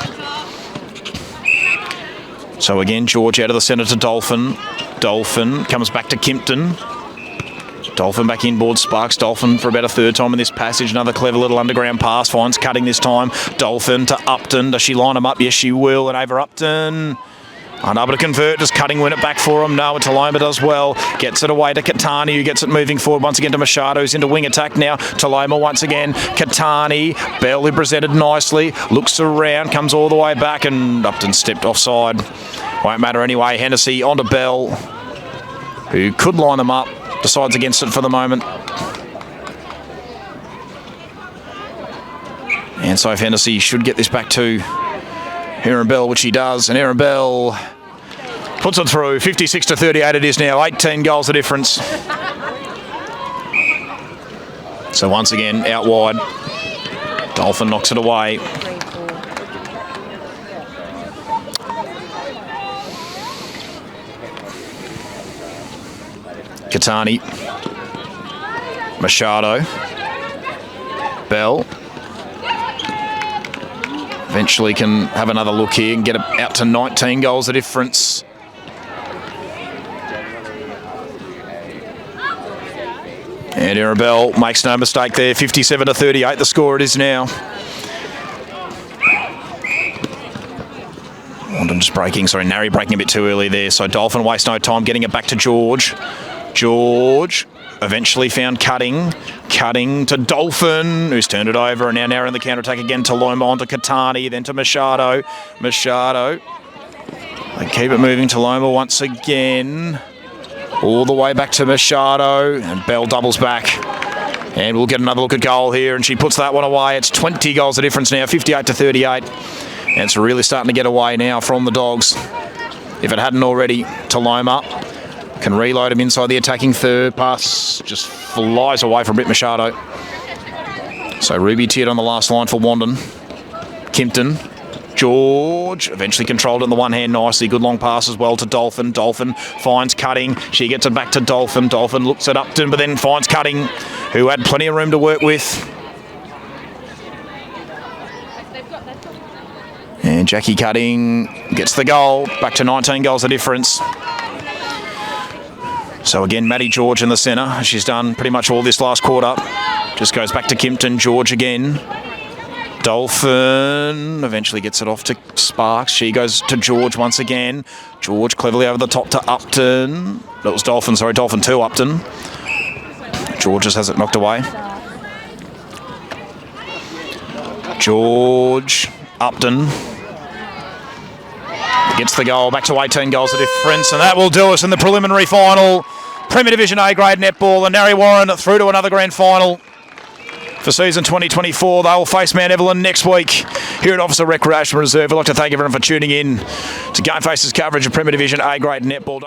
So again, George out of the centre to Dolphin. Dolphin comes back to Kimpton. Dolphin back inboard, Sparks. Dolphin for about a third time in this passage. Another clever little underground pass. Finds Cutting this time. Dolphin to Upton. Does she line him up? Yes, she will. And over Upton. Unable to convert, just cutting win it back for him. No, Taloma does well. Gets it away to Katani, who gets it moving forward once again to Machado, who's into wing attack now. Taloma once again. Katani, Bell, who presented nicely, looks around, comes all the way back, and Upton stepped offside. Won't matter anyway. Hennessy onto Bell, who could line them up. Decides against it for the moment. And so Hennessy should get this back to Aaron Bell, which he does. And Aaron Bell puts it through. 56-38 it is now. 18 goals the difference. So once again, out wide. Dolphin knocks it away. Katani. Machado. Bell. Eventually can have another look here and get it out to 19 goals the difference. And Aaron Bell makes no mistake there. 57-38 the score it is now. Wandin just breaking, sorry, Narre breaking a bit too early there. So Dolphin waste no time getting it back to George. George eventually found Cutting to Dolphin, who's turned it over, and now Narre in the counter-attack again. Taloma onto Katani, then to Machado. Machado. They keep it moving. Taloma once again. All the way back to Machado, and Bell doubles back. And we'll get another look at goal here, and she puts that one away. It's 20 goals the difference now, 58-38. And it's really starting to get away now from the Dogs. If it hadn't already, Taloma can reload him inside the attacking third. Pass just flies away from Britt Machado. So Ruby tiered on the last line for Wandin. Kimpton. George eventually controlled it in the one hand nicely. Good long pass as well to Dolphin. Dolphin finds Cutting. She gets it back to Dolphin. Dolphin looks at Upton, but then finds Cutting, who had plenty of room to work with. And Jackie Cutting gets the goal. Back to 19 goals the difference. So again, Maddie George in the centre. She's done pretty much all this last quarter. Just goes back to Kimpton. George again. Dolphin eventually gets it off to Sparks. She goes to George once again. George cleverly over the top to Upton. That was Dolphin, sorry, Dolphin to Upton. George just has it knocked away. George, Upton. Gets the goal, back to 18 goals the difference, and that will do us in the preliminary final. Premier Division A grade netball, and Narre Warren through to another grand final for season 2024. They will face Mount Evelyn next week here at Officer Recreation Reserve. I'd like to thank everyone for tuning in to Game Faces coverage of Premier Division A grade netball.